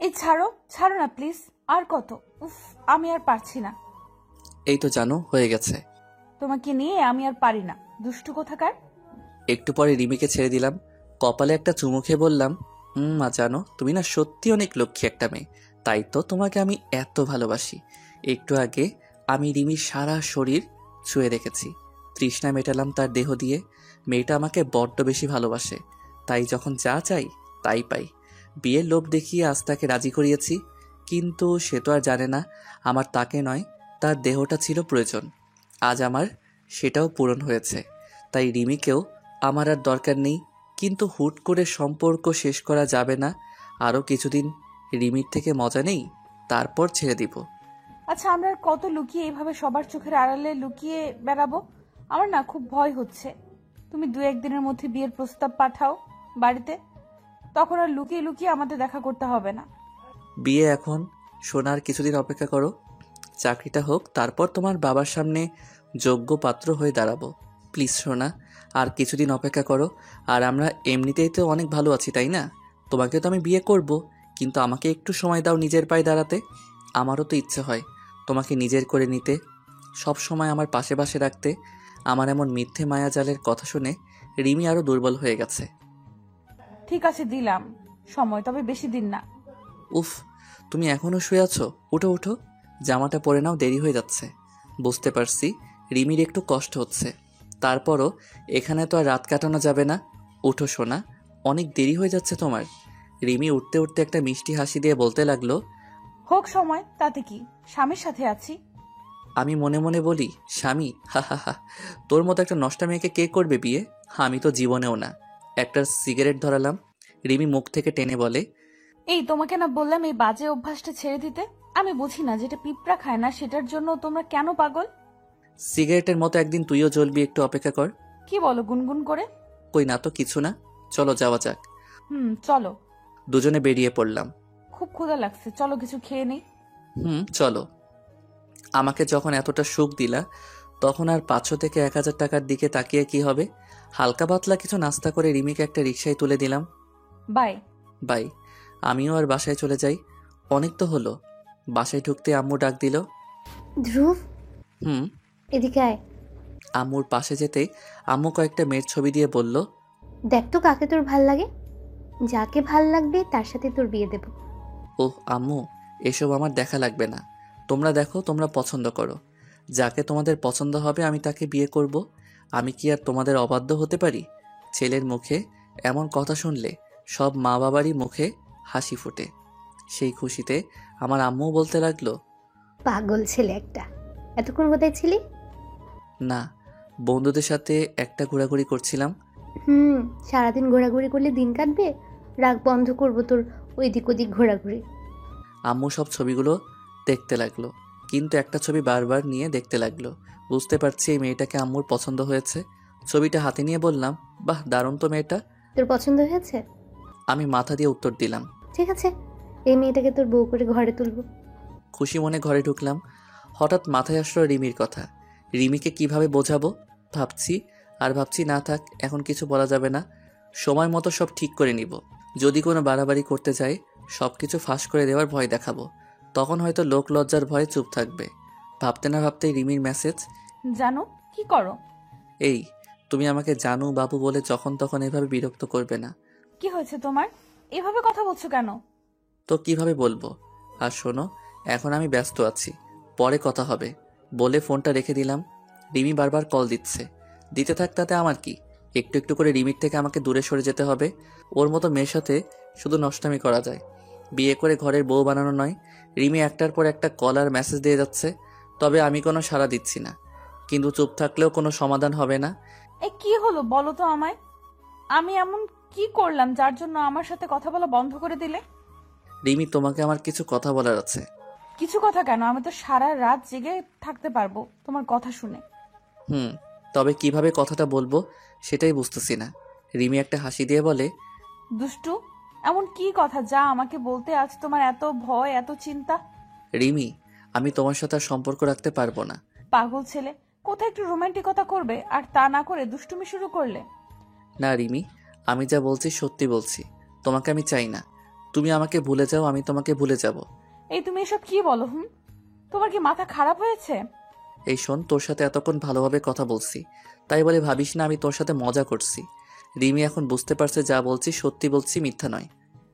এই ছাড়ো, ছাড়ো না প্লিজ। আর কত? উফ, আমি আর পারছি না। এই তো জানো, হয়ে গেছে। তোমাকে নিয়ে আমি আর পারি না, দুষ্টু কোথাকার। একটু পরে রিমিকে ছেড়ে দিলাম, কপালে একটা চুমু খেয়ে বললাম, মা জানো তুমি না সত্যি অনেক লক্ষ্মী একটা মেয়ে, তাই তো তোমাকে আমি এত ভালোবাসি। একটু আগে আমি রিমির সারা শরীর ছুঁয়ে দেখেছি, তৃষ্ণা মেটালাম তার দেহ দিয়ে। মেয়েটা আমাকে বড্ড বেশি ভালোবাসে, তাই যখন যা চাই তাই পাই। বিয়ের লোভ দেখিয়ে আজ তাকে রাজি করিয়েছি, কিন্তু সে তো আর জানে না আমার তাকে নয়, তার দেহটা ছিল প্রয়োজন। আজ আমার সেটাও পূরণ হয়েছে, তাই রিমিকেও আমার আর দরকার নেই। কিন্তু হুট করে সম্পর্ক শেষ করা যাবে না, আরও কিছুদিন রিমির থেকে মজা নেই, তারপর ছেড়ে দিব। আচ্ছা, আমরা আর কত লুকিয়ে এইভাবে সবার চোখের আড়ালে লুকিয়ে বেড়াবো? আমার না খুব ভয় হচ্ছে। তুমি 2-1 দিনের মধ্যে বিয়ের প্রস্তাব পাঠাও বাড়িতে, তখন আর লুকিয়ে লুকিয়ে আমাদের দেখা করতে হবে না। বিয়ে এখন, সোনার কিছুদিন অপেক্ষা করো, চাকরিটা হোক, তারপর তোমার বাবার সামনে যোগ্য পাত্র হয়ে দাঁড়াবো। প্লিজ সোনা, আর কিছুদিন অপেক্ষা করো। আর আমরা এমনিতেই তো অনেক ভালো আছি, তাই না? তোমাকে তো আমি বিয়ে করব, কিন্তু আমাকে একটু সময় দাও নিজের পায়ে দাঁড়াতে। আমারও তো ইচ্ছে হয় তোমাকে নিজের করে নিতে, সব সময় আমার পাশে পাশে রাখতে। আমার এমন মিথ্যে মায়াজালের কথা শুনে রিমি আরও দুর্বল হয়ে গেছে। ঠিক আছে, দিলাম সময়, তবে বেশি দিন না। উফ, তুমি এখনও শুয়ে আছো? উঠো উঠো, জামাটা পরে নাও, দেরি হয়ে যাচ্ছে। বুঝতে পারছি রিমির একটু কষ্ট হচ্ছে, তারপরও এখানে তো আর রাত কাটানো যাবে না। উঠো সোনা, অনেক দেরি হয়ে যাচ্ছে তোমার। রিমি উঠতে উঠতে একটা মিষ্টি হাসি দিয়ে বলতে লাগলো, হোক সময়, তাতে কি, স্বামীর সাথে আছি। আমি মনে মনে বলি, স্বামী? হা হা হা, তোর মতো একটা নষ্টা মেয়েকে কে করবে বিয়ে? আমি তো জীবনেও না। একটা সিগারেট ধরালাম, রিমি মুখ থেকে টেনে বলে, এই তোমাকে না বললাম এই বাজে অভ্যাসটা ছেড়ে দিতে? আমি বুঝি না, যেটা পিঁপড়া খায় না সেটার জন্য তোমরা কেন পাগল। সিগারেটের মতো একদিন তুইও জ্বলবি, একটু অপেক্ষা কর। কি বলো গুনগুন করে? কই না তো, কিছু না, চলো যাওয়া যাক। চলো। দুজনে বেরিয়ে পড়লাম। খুব ক্ষুধা লাগছে, চলো কিছু খেয়ে নেই। চলো। আমাকে যখন এতটা সুখ দিলা, তখন আর 500 থেকে 1000 টাকার দিকে তাকিয়ে কি হবে? হালকা পাতলা কিছু নাস্তা করে রিমিকে একটা রিকশায় তুলে দিলাম। বাই। বাই। আমিও আর বাসায় চলে যাই, অনেক তো হলো। বাসায় ঢুকতে আম্মু ডাক দিল। ধ্রুব, হুম। এদিকে আয়। আম্মুর পাশে যেতে আম্মু কয়েকটা মেয়ের ছবি দিয়ে বলল, দেখ তো কাকে তোর ভাল লাগে, যাকে ভাল লাগবে তার সাথে তোর বিয়ে দেব। ওহ আম্মু, এসব আমার দেখা লাগবে না। তোমরা দেখো, তোমরা পছন্দ করো, যাকে তোমাদের পছন্দ হবে আমি তাকে বিয়ে করব। আমি কি আর তোমাদের অবাধ্য হতে পারি? ছেলের মুখে এমন কথা শুনলে সব মা বাবারই মুখে হাসি ফোটে। সেই খুশিতে আমার আম্মু বলতে লাগলো, পাগল ছেলে একটা, এতক্ষণ কোথায় ছিলি? না, বন্ধুদের সাথে একটা ঘোরাঘুরি করছিলাম। সারাদিন ঘোরাঘুরি করলে দিন কাটবে? রাগ বন্ধ করবো তোর ওইদিক ওদিক ঘোরাঘুরি। আম্মু সব ছবিগুলো দেখতে লাগলো, কিন্তু একটা ছবি বারবার নিয়ে দেখতে লাগলো। বুঝতে পারছি এই মেয়েটাকে আম্মুর পছন্দ হয়েছে। ছবিটা হাতে নিয়ে বললাম, বাহ দারুণ তো মেয়েটা। তোর পছন্দ হয়েছে? আমি মাথা দিয়ে উত্তর দিলাম। ঠিক আছে, এই মেয়েটাকে তোর বউ করে ঘরে তুলবো। খুশি মনে ঘরে ঢুকলাম। হঠাৎ মাথায় আসলো রিমির কথা। রিমিকে কিভাবে বোঝাবো ভাবছি, আর ভাবছি না থাক, এখন কিছু বলা যাবে না, সময় মতো সব ঠিক করে নিব। যদি কোনো বাড়াবাড়ি করতে যাই, সব কিছু ফাঁস করে দেওয়ার ভয় দেখাবো, তখন হয়তো লোক লজ্জার ভয়ে চুপ থাকবে। ভাবতে না ভাবতেই রিমির মেসেজ। জানো কি করো? এই, তুমি আমাকে জানু বাবু বলে যখন তখন এভাবে বিরক্ত করবে না। কি হয়েছে তোমার? এভাবে কথা বলছো কেন? তো কিভাবে বলবো? আর শোনো, এখন আমি ব্যস্ত আছি, পরে কথা হবে বলে ফোনটা রেখে দিলাম। রিমি বারবার কল দিচ্ছে, দিতে থাক, তাতে আমার কি? একটু একটু করে রিমির থেকে আমাকে দূরে সরে যেতে হবে। ওর মতো মেয়ের সাথে শুধু নষ্টামি করা যায়, বিয়ে করে ঘরের বউ বানানো নয়। রিমি একটার পর একটা কল আর মেসেজ দিয়ে যাচ্ছে, তবে আমি কোনো সাড়া দিচ্ছি না। কিন্তু চুপ থাকলেও কোনো সমাধান হবে না। এই কি হলো বলো তো আমায়। আমি এমন কি করলাম যার জন্য আমার সাথে কথা বলা বন্ধ করে দিলে? রিমি, তোমাকে আমার কিছু কথা বলার আছে। কিছু কথা কেন, আমি তো সারা রাত জেগে থাকতে পারবো তোমার কথা শুনে। তবে কিভাবে কথাটা বলবো সেটাই বুঝতেছি না। রিমি একটা হাসি দিয়ে বলে, দুষ্টু, এমন কি কথা যা আমাকে বলতে আজ তোমার এত ভয়, এত চিন্তা? রিমি, আমি তোমার সাথে আর সম্পর্ক রাখতে পারবো না। পাগল ছেলে, কোথায় একটু রোমান্টিকতা করবে আর তা না করে দুষ্টুমি শুরু করলে। না রিমি, আমি যা বলছি সত্যি বলছি, তোমাকে আমি চাই না। তুমি আমাকে ভুলে যাও, আমি তোমাকে ভুলে যাব। এই তুমি এসব কি বলো? তোমার কি মাথা খারাপ হয়েছে? এই শোন, তোর সাথে এতক্ষণ ভালোভাবে কথা বলছি, তাই বলে ভাবিস না আমি তোর সাথে মজা করছি। রিমি এখন বুঝতে পারছে যা বলছি সত্যি বলছি, মিথ্যা নয়।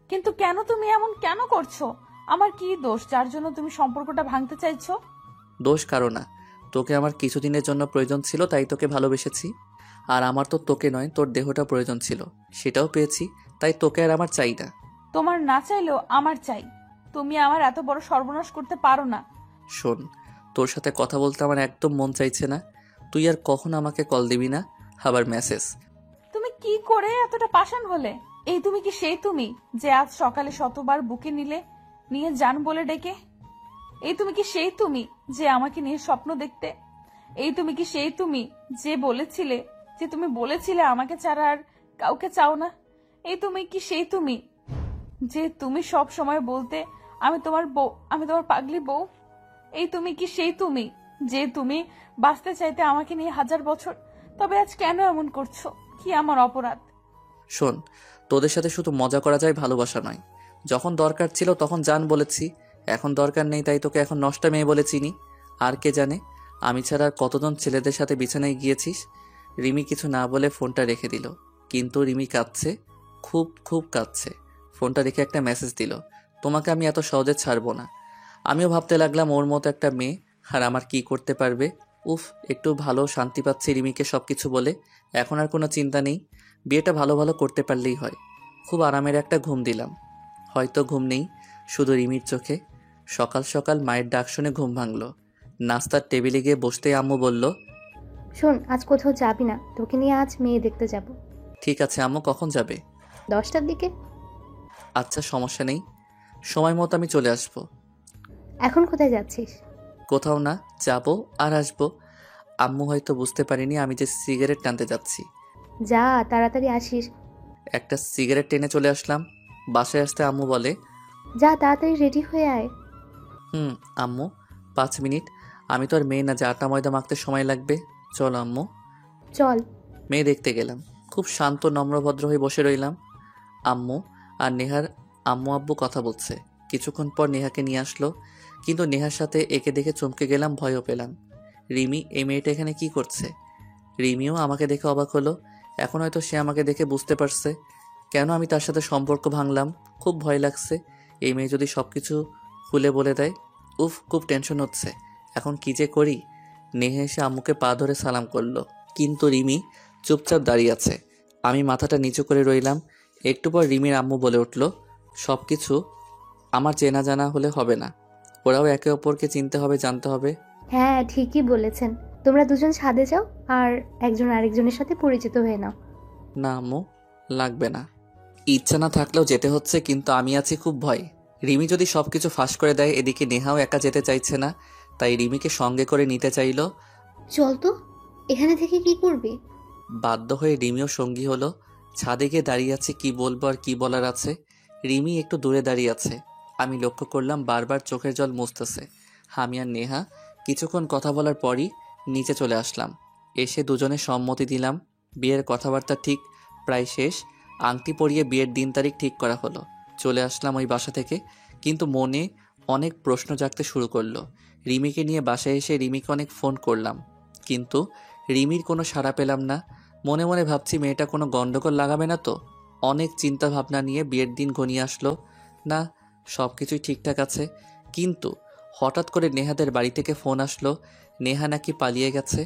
কিন্তু কেন তুমি এমন কেন করছো? আমার কি দোষ যার জন্য তুমি সম্পর্কটা ভাঙতে চাইছো? দোষ কারো না, তোকে আমার কিছুদিনের জন্য প্রয়োজন ছিল তাই তোকে ভালোবেসেছি। আর আমার তো তোকে নয়, তোর দেহটা প্রয়োজন ছিল, সেটাও পেয়েছি, তাই তোকে আর আমার চাই না। তোমার না চাইলেও আমার চাই। তুমি আমার এত বড় সর্বনাশ করতে পারো না। শোন, তোর সাথে কথা বলতে আমার একদম মন চাইছে না। তুই আর কখনো আমাকে কল দিবি না, আবার মেসেজ। তুমি কি করে এতটা পাষাণ হলে? এই তুমি কি সেই তুমি যে আজ সকালে শতবার বুকে নিয়ে যান বলে ডেকে? এই তুমি কি সেই তুমি যে আমাকে নিয়ে স্বপ্ন দেখতে? এই তুমি কি সেই তুমি যে তুমি বলেছিলে আমাকে ছাড়া আর কাউকে চাও না? এই তুমি কি সেই তুমি যে তুমি সব সময় বলতে আমি তোমার বউ, আমি তোমার পাগলি বউ? এই তুমি কি সেই তুমি যে তুমি বাঁচতে চাইতে আমাকে নিয়ে 1000 বছর? তবে আজ কেন এমন করছো? কি আমার অপরাধ? শোন, তোদের সাথে শুধু মজা করা যায়, ভালোবাসা নয়। যখন দরকার ছিল তখন জান বলেছি, এখন দরকার নেই তাই তোকে এখন নষ্টা মেয়ে বলে চিনি। আর কে জানে আমি ছাড়া আর কতজন ছেলেদের সাথে বিছানায় গিয়েছিস। রিমি কিছু না বলে ফোনটা রেখে দিল, কিন্তু রিমি কাঁদছে, খুব খুব কাঁদছে। ফোনটা রেখে একটা মেসেজ দিল, তোমাকে আমি এত সহজে ছাড়বো না। আমিও ভাবতে লাগলাম ওর মতো একটা মেয়ে আর আমার কি করতে পারবে। উফ, একটু ভালো শান্তি পাচ্ছি রিমিকে সব কিছু বলে। এখন আর কোনো চিন্তা নেই, বিয়েটা ভালো ভালো করতে পারলেই হয়। খুব আরামের একটা ঘুম দিলাম। হয়তো ঘুম নেই, শুধু রিমির চোখে। সকাল সকাল মায়ের ডাক শুনে ঘুম ভাঙল। নাস্তার টেবিলে গিয়ে বসতেই আম্মু বলল, শোন, আজ কোথাও যাবি না, তোকে নিয়ে আজ মেয়ে দেখতে যাব। ঠিক আছে আম্মু, কখন যাবে? 10টার দিকে। আচ্ছা, সমস্যা নেই, সময় মতো আমি চলে আসবো। এখন কোথায় যাচ্ছিস? কোথাও না, যাবো আর আসবো। আম্মু হয়তো বুঝতে পারিনি আমি যে সিগারেট টানতে যাচ্ছি। যা, তাড়াতাড়ি আসিস। একটা সিগারেট টেনে চলে আসলাম। বাসায় আসতে আম্মু বলে, যা, তাড়াতাড়ি রেডি হয়ে আয়। আম্মু 5 মিনিট, আমি তো আর মেয়ে না যে আটা ময়দা মাখতে সময় লাগবে। চল আম্মু। চল। মেয়ে দেখতে গেলাম, খুব শান্ত নম্রভদ্র হয়ে বসে রইলাম। আম্মু আর নেহার আম্মু আব্বু কথা বলছে। কিছুক্ষণ পর নেহাকে নিয়ে আসলো, কিন্তু নেহার সাথে একে দেখে চমকে গেলাম, ভয়ও পেলাম। রিমি, এই মেয়েটা এখানে কি করছে? রিমিও আমাকে দেখে অবাক হলো। এখন হয়তো সে আমাকে দেখে বুঝতে পারছে কেন আমি তার সাথে সম্পর্ক ভাঙলাম। খুব ভয় লাগছে, এই মেয়ে যদি সব কিছু খুলে বলে দেয়। উফ, খুব টেনশন হচ্ছে, এখন কি যে করি। নেহা এসে আম্মুকে পা ধরে সালাম করলো, কিন্তু রিমি চুপচাপ দাঁড়িয়ে আছে। আমি মাথাটা নিচু করে রইলাম। একটু পর রিমির আম্মু বলে উঠল, সব কিছু আমার চেনা জানা হলে হবে না, ওরাও একে অপরকে চিনতে হবে, জানতে হবে। হ্যাঁ, ঠিকই বলেছেন। তোমরা দুজন ছাদে যাও আর একজন আরেকজনের সাথে পরিচিত হয়ে নাও। না আম্মু, লাগবে না। ইচ্ছা না থাকলেও যেতে হচ্ছে, কিন্তু আমি আছি খুব ভয়। রিমি যদি সবকিছু ফাঁস করে দেয়। এদিকে নেহাও একা যেতে চাইছে না, তাই রিমিকে সঙ্গে করে নিতে চাইলো। চল তো, এখানে থেকে কি করবি? বাধ্য হয়ে রিমিও সঙ্গী হলো। ছাদে গিয়ে দাঁড়িয়ে আছে, কি বলবো আর কি বলার আছে। রিমি একটু দূরে দাঁড়িয়ে আছে, আমি লক্ষ্য করলাম বারবার চোখের জল মুছতেছে। আমি আর নেহা কিছুক্ষণ কথা বলার পরই নিচে চলে আসলাম। এসে দুজনে সম্মতি দিলাম। বিয়ের কথাবার্তা ঠিক প্রায় শেষ। আংটি পরিয়ে বিয়ের দিন তারিখ ঠিক করা হলো। চলে আসলাম ওই বাসা থেকে, কিন্তু মনে অনেক প্রশ্ন জাগতে শুরু করলো। রিমিকে নিয়ে বাসায় এসে রিমিকে অনেক ফোন করলাম, কিন্তু রিমির কোনো সাড়া পেলাম না। মনে মনে ভাবছি মেয়েটা কোনো গন্ডগোল লাগাবে না তো। অনেক চিন্তা ভাবনা নিয়ে বিয়ের দিন ঘনিয়ে আসলো। না, সব কিছুই ঠিকঠাক আছে, কিন্তু হঠাৎ করে নেহাদের বাড়ি থেকে ফোন আসলো, নেহা নাকি পালিয়ে গেছে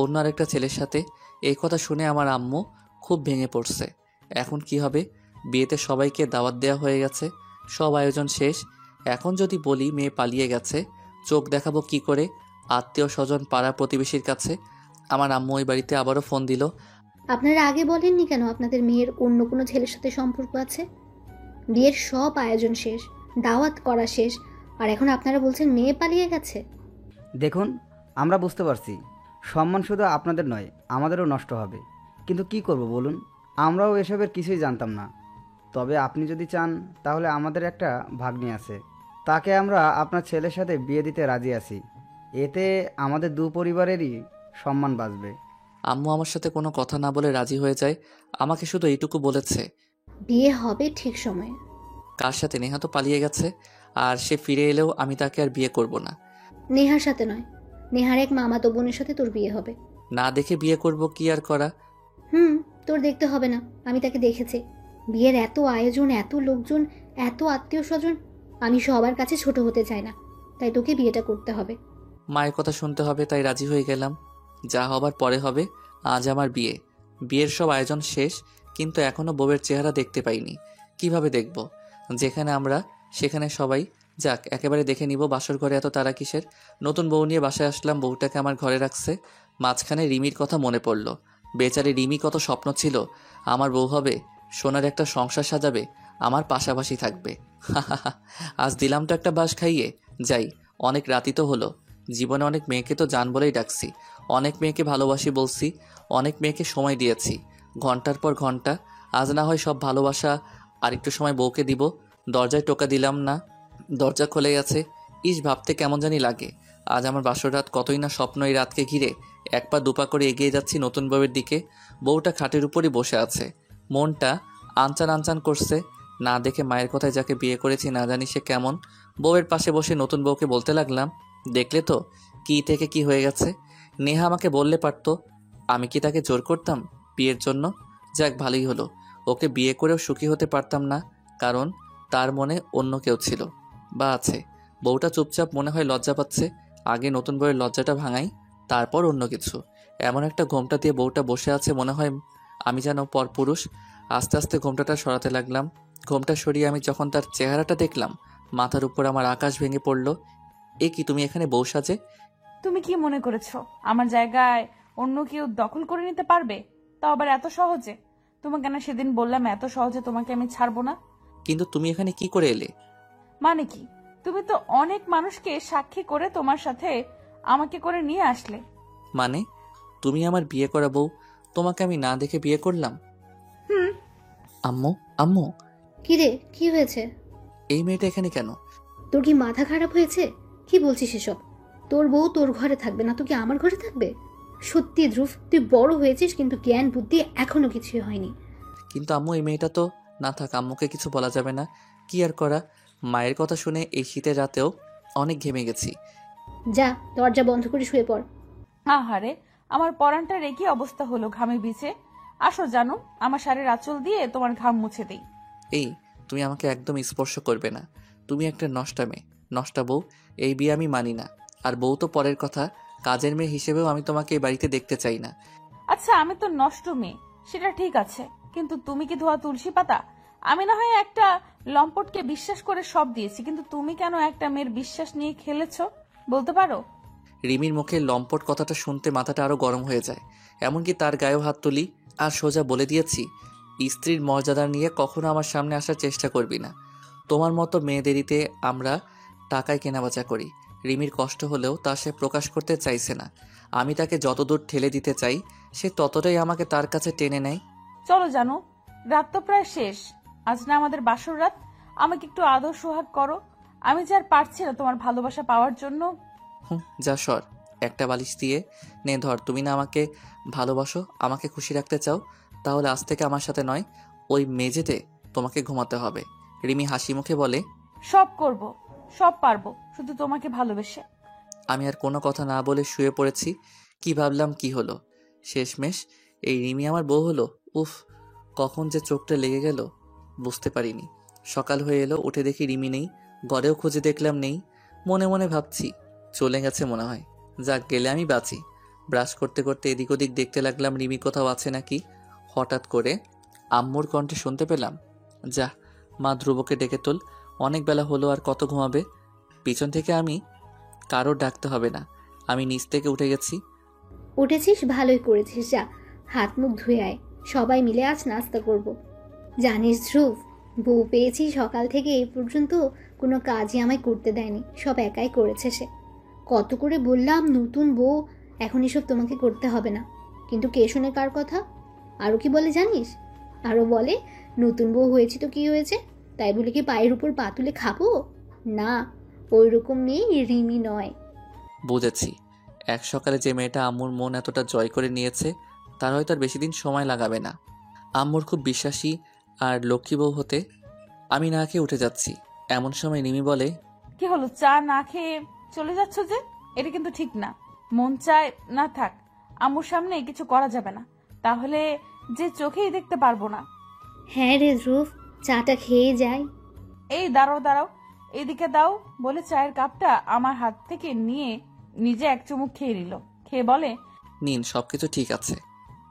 অন্য আরেকটা ছেলের সাথে। এই কথা শুনে আমার আম্মু খুব ভেঙে পড়ছে। এখন কি হবে? বিয়েতে সবাইকে দাওয়াত দেওয়া হয়ে গেছে, সব আয়োজন শেষ। এখন যদি বলি মেয়ে পালিয়ে গেছে, চোখ দেখাবো কি করে আত্মীয় স্বজন পাড়া প্রতিবেশীর কাছে? আমার আম্মু ওই বাড়িতে আবারও ফোন দিল। আপনারা আগে বলেননি কেন আপনাদের মেয়ের অন্য কোনো ছেলের সাথে সম্পর্ক আছে? বিয়ের সব আয়োজন শেষ, দাওয়াত করা শেষ, আর এখন আপনারা বলছেন মেয়ে পালিয়ে গেছে। দেখুন, আমরা বুঝতে পারছি সম্মান শুধু আপনাদের নয়, আমাদেরও নষ্ট হবে, কিন্তু কি করব বলুন? আমরাও এসবের কিছুই জানতাম না। তবে আপনি যদি চান তাহলে আমাদের একটা ভাগ্নি আছে, তাকে আমরা আপনার ছেলের সাথে বিয়ে দিতে রাজি আছি। এতে আমাদের দু পরিবারেরই সম্মান বাঁচবে। আম্মু আমার সাথে কোনো কথা না বলে রাজি হয়ে যায়। আমাকে শুধু এইটুকু বলেছে, বিয়ে হবে ঠিক সময়ে। কার সাথে? নেহা তো পালিয়ে গেছে, আর সে ফিরে এলেও আমি তাকে আর বিয়ে করব না। নেহার সাথে নয়, নেহার এক মামাতো বোনের সাথে তোর বিয়ে হবে। না দেখে বিয়ে করব কি আর করা? হুম, তোর দেখতে হবে না, আমি তাকে দেখেছি। বিয়ের এত আয়োজন, এত লোকজন, এত আত্মীয় স্বজন, আমি সবার কাছে ছোট হতে চাই না, তাই তোকে বিয়েটা করতে হবে। মায়ের কথা শুনতে হবে তাই রাজি হয়ে গেলাম। যা হবার পরে হবে। আজ আমার বিয়ে। বিয়ের সব আয়োজন শেষ, কিন্তু এখনো বউয়ের চেহারা দেখতে পাইনি। কিভাবে দেখব? যেখানে আমরা সেখানে সবাই। যাক, একেবারে দেখে নিব। বাসর ঘরে এত তারা কিসের? নতুন বউ নিয়ে বাসায় আসলাম, বউটাকে আমার ঘরে রাখছে। মাঝখানে রিমির কথা মনে পড়ল। বেচারি রিমি কত স্বপ্ন ছিল আমার বউ হবে, সোনার একটা সংসার সাজাবে, আমার পাশাপাশি থাকবে। আজ দিলাম তো একটা বাঁশ খাইয়ে। যাই, অনেক রাতি তো হলো। জীবনে অনেক মেয়েকে তো জান বলেই ডাকছি, অনেক মেয়েকে ভালোবাসি বলছি, অনেক মেয়েকে সময় দিয়েছি, ঘন্টার পর ঘন্টা। আজ না হয় সব ভালোবাসা আরেকটু সময় বউকে দিব। দরজায় টোকা দিলাম না, দরজা খুলে গেছে। ইস, ভাবতে কেমন জানি লাগে। আজ আমার বাসর রাত, কতই না স্বপ্ন এই রাতকে ঘিরে। এক পা দুপা করে এগিয়ে যাচ্ছি নতুন বউয়ের দিকে। বউটা খাটের উপরই বসে আছে, মনটা আনচান আনচান করছে। না দেখে মায়ের কথায় যাকে বিয়ে করেছি না জানি সে কেমন। বউয়ের পাশে বসে নতুন বউকে বলতে লাগলাম, দেখলে তো কি থেকে কি হয়ে গেছে। নেহা আমাকে বললে পারতো, আমি কি তাকে জোর করতাম বিয়ের জন্য? যাক, ভালোই হলো। ওকে বিয়ে করেও সুখী হতে পারতাম না, কারণ তার মনে অন্য কেউ ছিল বা আছে। বউটা চুপচাপ, মনে হয় লজ্জা পাচ্ছে। আগে নতুন বউয়ের লজ্জাটা ভাঙাই, তারপর অন্য কিছু। এমন একটা ঘোমটা দিয়ে বউটা বসে আছে, মনে হয় আমি যেন পরপুরুষ। আস্তে আস্তে ঘোমটাটা সরাতে লাগলাম। ঘোমটা সরিয়ে আমি যখন তার চেহারাটা দেখলাম, মাথার উপর আমার আকাশ ভেঙে পড়ল। এ কি, তুমি এখানে বউ সাজে? তুমি কি মনে করেছো আমার জায়গায় অন্য কেউ দখল করে নিতে পারবে? তাও আবার এত সহজে? তোমাকে না সেদিন বললাম এত সহজে তোমাকে আমি ছাড়বো না। কিন্তু তুমি এখানে কি করে এলে? মানে কি? তুমি তো অনেক মানুষকে সাক্ষী করে তোমার সাথে আমাকে করে নিয়ে আসলে। মানে, তুমি আমার বিয়ে করা বউ, তোমাকে আমি না দেখে বিয়ে করলাম? হুম। আম্মু, আম্মু, কি রে, কি হয়েছে? এই মেয়েটা এখানে কেন? তোর কি মাথা খারাপ হয়েছে? কি বলছিস এসব? তোর বউ তোর ঘরে থাকবে না তো কি আমার ঘরে থাকবে? সত্যি ধ্রুব, তুই বড় হয়েছিস কিন্তু জ্ঞান বুদ্ধি এখনো কিছুই হয়নি। কিন্তু আম্মু, এই মেয়েটা তো। না থাক, আম্মুকে কিছু বলা যাবে না। কি আর করা। মায়ের কথা শুনে এই শীতের রাতেও অনেক ঘেমে গেছি। যা, দরজা বন্ধ করে শুয়ে পড়। আহারে, আমার পরানটার একই অবস্থা হলো ঘামে ভিজে। আসো জানো, আমার শাড়ির আঁচল দিয়ে তোমার ঘাম মুছে দেই। এই, তুমি আমাকে একদম স্পর্শ করবে না। তুমি একটা নষ্টা মেয়ে, নষ্টা বউ। এই বিয়ে আমি মানি না। আর বউ তো পরের কথা, কাজের মেয়ে হিসেবেও আমি তোমাকে এই বাড়িতে দেখতে চাই না। আচ্ছা, আমি তো নষ্ট মেয়ে, সেটা ঠিক আছে, কিন্তু তুমি কি ধোয়া তুলসী পাতা? আমি না হয় একটা লম্পটকে বিশ্বাস করে সব দিয়েছি, কিন্তু তুমি কেন একটা মেয়ের বিশ্বাস নিয়ে খেলেছো বলতে পারো? রিমির মুখে লম্পট কথাটা শুনতে মাথাটা আরো গরম হয়ে যায়। এমনকি তার গায়েও হাত তুলি। আর সোজা বলে দিয়েছি, স্ত্রীর মর্যাদা নিয়ে কখনো আমার সামনে আসার চেষ্টা করবি না। তোমার মতো মেয়েদেরিতে আমরা টাকায় কেনাবেচা করি। রিমির কষ্ট হলেও তা সে প্রকাশ করতে চাইছে না। আমি তাকে যতদূর ঠেলে দিতে চাই, সে ততটাই আমাকে তার কাছে টেনে নেয়। চলো জানো, রাত তো প্রায় শেষ। আজ না আমাদের বাসর রাত, আমাকে একটু আদর সোহাগ করো। আমি যে আর পারছি না তোমার ভালোবাসা পাওয়ার জন্য। হুম, যা সর। একটা বালিশ দিয়ে নে ধর। তুমি না আমাকে ভালোবাসো, আমাকে খুশি রাখতে চাও, তাহলে আজ থেকে আমার সাথে নয়, ওই মেঝেতে তোমাকে ঘুমাতে হবে। রিমি হাসি মুখে বলে, সব করব, সব পারবো, শুধু তোমাকে ভালোবেসে। আমি আর কোনো কথা না বলে শুয়ে পড়েছি। কি ভাবলাম কি হলো, শেষমেশ এই রিমি আমার বউ হলো। উফ, কখন যে চোখটা লেগে গেল বুঝতে পারিনি। সকাল হয়ে এলো, উঠে দেখি রিমি নেই। ঘরেও খুঁজে দেখলাম নেই। মনে মনে ভাবছি, চলে গেছে মনে হয়। যাক, গেলে আমি বাঁচি। ব্রাশ করতে করতে এদিক ওদিক দেখতে লাগলাম রিমি কোথাও আছে নাকি। হঠাৎ করে আম্মুর কণ্ঠে শুনতে পেলাম, যা মা, ধ্রুবকে ডেকে তোল, অনেক বেলা হলো, আর কত ঘুমাবে। পিছন থেকে আমি, কারোর ডাকতে হবে না, আমি নিচ থেকে উঠে গেছি। উঠেছিস, ভালোই করেছিস। যা, হাত মুখ ধুয়ে আয়, সবাই মিলে আজ নাস্তা করব। জানিস ধ্রুব, বউ পেয়েছি সকাল থেকে এই পর্যন্ত কোনো কাজই আমায় করতে দেয়নি, সব একাই করেছে সে। কত করে বললাম নতুন বউ, এখন এসব তোমাকে করতে হবে না, কিন্তু কে শুনে কার কথা? আরও কি বলে জানিস? আরও বলে, নতুন বউ হয়েছি তো কি হয়েছে, তাই বলে কি পায়ের উপর পা তুলে খাবো? না, ওই রকম মেয়ে রিমি নয়। বুঝেছি, এক সকালে যে মেয়েটা আম্মুর মন এতটা জয় করে নিয়েছে, তার হয়তো আর বেশি দিন সময় লাগাবে না আম্মুর খুব বিশ্বাসী আর লক্ষ্মী বউ হতে। আমি না খেয়ে উঠে যাচ্ছি। এমন সময় রিমি বলে, কি হলো, চা না খেয়ে চলে যাচ্ছ যে? এটা কিন্তু ঠিক না। মন চায় না থাক, আম্মুর সামনে কিছু করা যাবে না, তাহলে যে চোখেই দেখতে পারবো না। হ্যাঁ রে ধ্রুব, চাটা খেয়ে যাই। এই দাঁড়াও দাঁড়াও, এদিকে দাও বলে চায়ের কাপটা আমার হাত থেকে নিয়ে নিজে এক চুমুক খেয়ে নিল। খেয়ে বলে, নিন, সবকিছু ঠিক আছে।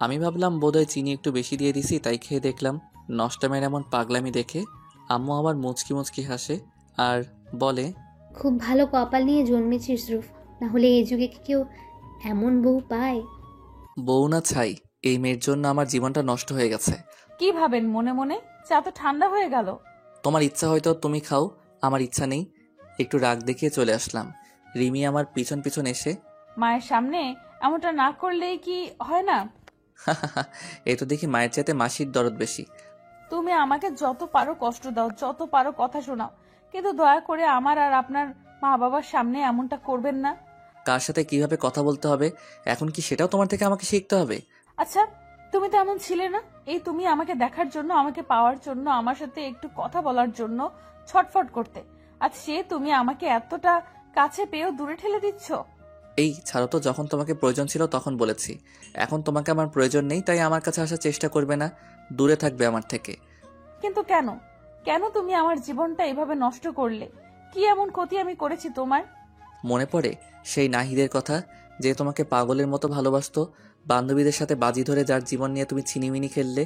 আমি ভাবলাম বোধহয় চিনি একটু বেশি দিয়ে দিছি, তাই খেয়ে দেখলাম। নষ্টামের এমন পাগলামি দেখে আম্মু আবার মুচকি মুচকি হাসে আর বলে, খুব ভালো কপাল নিয়ে জন্মেছিস ধ্রুব, না হলে এই যুগে কি কেউ এমন বউ পায়? বউ না ছাই, এই মেয়ের জন্য আমার জীবনটা নষ্ট হয়ে গেছে। কি ভাবেন মনে মনে? চা তো ঠান্ডা হয়ে গেল। তোমার ইচ্ছা হয়তো তুমি খাও, আমার ইচ্ছা নেই। একটু রাগ দেখিয়ে চলে আসলাম। রিমি আমার পিছন পিছন এসে, মায়ের সামনে এমনটা না করলেই কি হয় না? এই তো দেখি মায়ের চাইতে মাসির দরদ বেশি। তুমি আমাকে যত পারো কষ্ট দাও, যত পারো কথা শোনাও, কিন্তু দয়া করে আমার আর আপনার মা বাবার সামনে এমনটা করবেন না। কার সাথে কিভাবে কথা বলতে হবে এখন কি সেটাও তোমার থেকে আমাকে শিখতে হবে? আচ্ছা, তুমি তো এমন ছিলে না। এই তুমি আমাকে দেখার জন্য, আমাকে পাওয়ার জন্য, আমার সাথে একটু কথা বলার জন্য ছটফট করতে, আজ সে তুমি আমাকে এতটা কাছে পেয়েও দূরে ঠেলে দিচ্ছ। এই ছাড়ো তো, যখন তোমাকে প্রয়োজন ছিল তখন বলেছি। এখন তোমাকে আমার প্রয়োজন নেই, তাই আমার কাছে আসার চেষ্টা করবে না, দূরে থাকবে আমার থেকে। কিন্তু কেন, কেন তুমি আমার জীবনটা এভাবে নষ্ট করলে? কি এমন ক্ষতি আমি করেছি তোমার? মনে পড়ে সেই নাহিদের কথা, যে তোমাকে পাগলের মতো ভালোবাসতো, বান্ধবীদের সাথে বাজি ধরে যার জীবন নিয়ে তুমি ছিনিমিনি খেললে,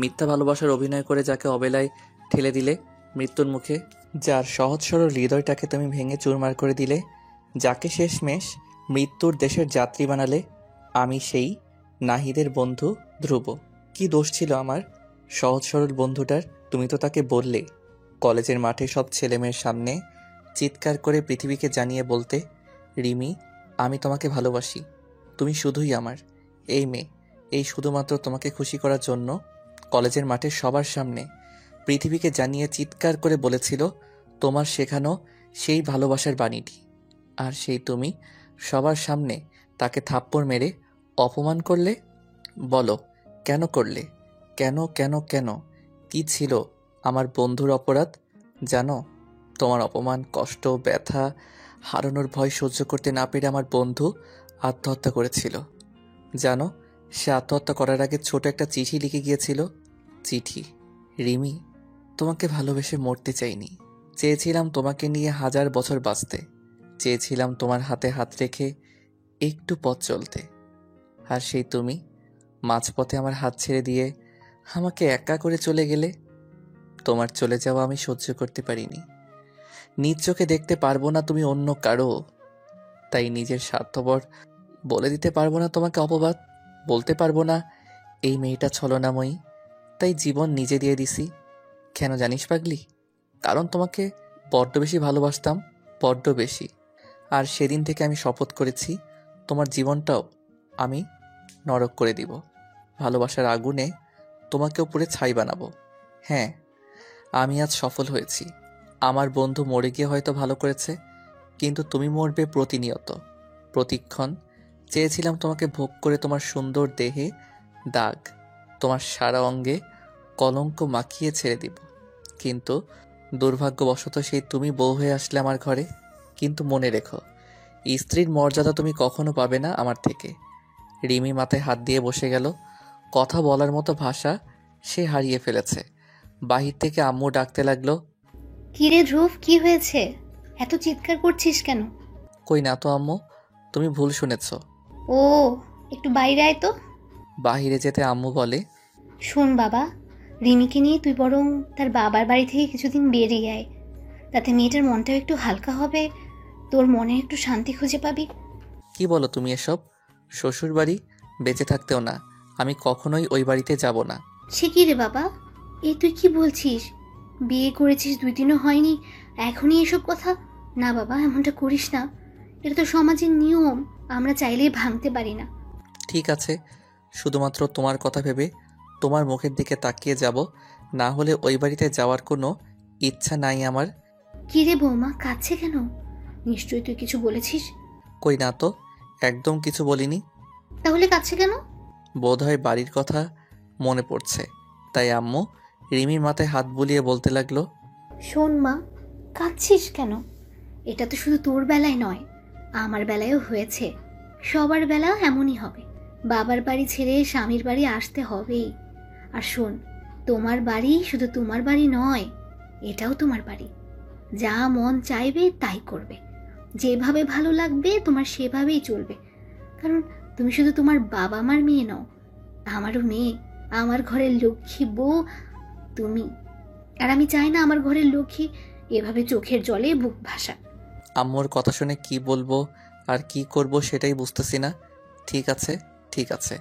মিথ্যা ভালোবাসার অভিনয় করে যাকে অবেলায় ঠেলে দিলে মৃত্যুর মুখে, যার সহজ সরল হৃদয়টাকে তুমি ভেঙে চুরমার করে দিলে, যাকে শেষমেশ মৃত্যুর দেশের যাত্রী বানালে। আমি সেই নাহিদের বন্ধু ধ্রুব। কি দোষ ছিল আমার সহজ সরল বন্ধুটার? তুমি তো তাকে বললে কলেজের মাঠে সব ছেলেমেয়ের সামনে চিৎকার করে পৃথিবীকে জানিয়ে বলতে, রিমি, আমি তোমাকে ভালোবাসি, তুমি শুধুই আমার। এই মেয়ে এই শুধুমাত্র তোমাকে খুশি করার জন্য কলেজের মাঠে সবার সামনে পৃথিবীকে জানিয়ে চিৎকার করে বলেছিল তোমার শেখানো সেই ভালোবাসার বাণীটি। আর সেই তুমি সবার সামনে তাকে থাপ্পড় মেরে অপমান করলে। বলো, কেন করলে? কেন কেন কেন? কি ছিল আমার বন্ধুর অপরাধ? জানো, তোমার অপমান, কষ্ট, ব্যথা, হারানোর ভয় সহ্য করতে না পেরে আমার বন্ধু আত্মহত্যা করেছিল। জানো, সে আত্মহত্যা করার আগে ছোট একটা চিঠি লিখে গিয়েছিল। চিঠি, রিমি, তোমাকে ভালোবেসে মরতে চাইনি। চেয়েছিলাম তোমাকে নিয়ে 1000 বছর বাঁচতে। চেয়েছিলাম তোমার হাতে হাত রেখে একটু পথ চলতে। আর সেই তুমি মাঝপথে আমার হাত ছেড়ে দিয়ে আমাকে একা করে চলে গেলে। তোমার চলে যাওয়া আমি সহ্য করতে পারিনি। নিজ চোখে দেখতে পারবো না তুমি অন্য কারো, তাই নিজের স্বার্থপর বলে দিতে পারবো না তোমাকে অপবাদ, বলতে পারবো না এই মেয়েটা ছলনাময়ী, তাই জীবন নিজে দিয়ে দিছি। কেন জানিস পাগলি? কারণ তোমাকে বড্ড বেশি ভালোবাসতাম, বড্ড বেশি। আর সেদিন থেকে আমি শপথ করেছি তোমার জীবনটাও আমি নরক করে দিব। ভালোবাসার আগুনে তোমাকেও পুড়ে ছাই বানাবো। হ্যাঁ, আমি আজ সফল হয়েছি। আমার বন্ধু মরে গিয়ে হয়তো ভালো করেছে, কিন্তু তুমি মরবে প্রতিনিয়ত, প্রতিক্ষণ। চেয়েছিলাম তোমাকে ভোগ করে তোমার সুন্দর দেহে দাগ, তোমার সারা অঙ্গে কলঙ্ক মাখিয়ে ছেড়ে দিব, কিন্তু দুর্ভাগ্যবশত সেই তুমি বউ হয়ে আসলে আমার ঘরে। কিন্তু মনে রেখো, স্ত্রীর মর্যাদা তুমি কখনো পাবে না আমার থেকে। রিমি মাথায় হাত দিয়ে বসে গেল। কথা বলার মতো ভাষা সে হারিয়ে ফেলেছে। বাহির থেকে আম্মু ডাকতে লাগলো, কিরে ধ্রুব, কি হয়েছে? এত চিৎকার করছিস কেন? কই না তো আম্মু, তুমি ভুল শুনেছ। ও, একটু বাইরে আয় তো। বাহিরে যেতে আম্মু বলে, শোন বাবা, রিমিকে নিয়ে তুই বরং তার বাবার বাড়ি থেকে কিছুদিন বেরিয়ে আয়, তাতে মেয়েটার মনটাও একটু হালকা হবে, তোর মনে একটু শান্তি খুঁজে পাবি। কি বলো তুমি এসব? শ্বশুর বাড়ি বেঁচে থাকতেও না, আমি কখনোই ওই বাড়িতে যাব না। সে কি রে বাবা, এই তুই কি বলছিস? বিয়ে করেছিস 2 দিনও হয়নি, এখনই এসব কথা? না বাবা, এমনটা করিস না, এটা তো সমাজের নিয়ম, আমরা চাইলেই ভাঙতে পারি না। ঠিক আছে, শুধুমাত্র তোমার কথা ভেবে তোমার মুখের দিকে তাকিয়ে যাব, না হলে ওই বাড়িতে যাওয়ার কোনো ইচ্ছা নাই আমার। কি রে বৌমা, কাঁদছে কেন? নিশ্চয়ই তুই কিছু বলেছিস। কই না তো, একদম কিছু বলিনি। তাহলে কাঁদছে কেন? বোধহয় বাড়ির কথা মনে পড়ছে, তাই আম্মু রিমির মাথায় হাত বুলিয়ে বলতে লাগলো, শোন মা, কাঁদছিস কেন? এটা তো শুধু তোর বেলায় নয়, আমার বেলায়ও হয়েছে। সবার বেলাও এমনই হবে। বাবার বাড়ি ছেড়ে স্বামীর বাড়ি আসতে হবেই। আর শোন, তোমার বাড়ি শুধু তোমার বাড়ি নয়, এটাও তোমার বাড়ি। যা মন চাইবে তাই করবে, যেভাবে ভালো লাগবে তোমার সেভাবেই চলবে। কারণ তুমি শুধু তোমার বাবা মার মেয়ে নও, আমারও মেয়ে, আমার ঘরের লক্ষ্মী বউ তুমি। আর আমি চাই না আমার ঘরের লক্ষ্মী এভাবে চোখের জলে বুক ভাসা। আম্মুর কথা শুনে কি বলবো আর কি করব সেটাই বুঝতেছি না। ঠিক আছে, ঠিক আছে,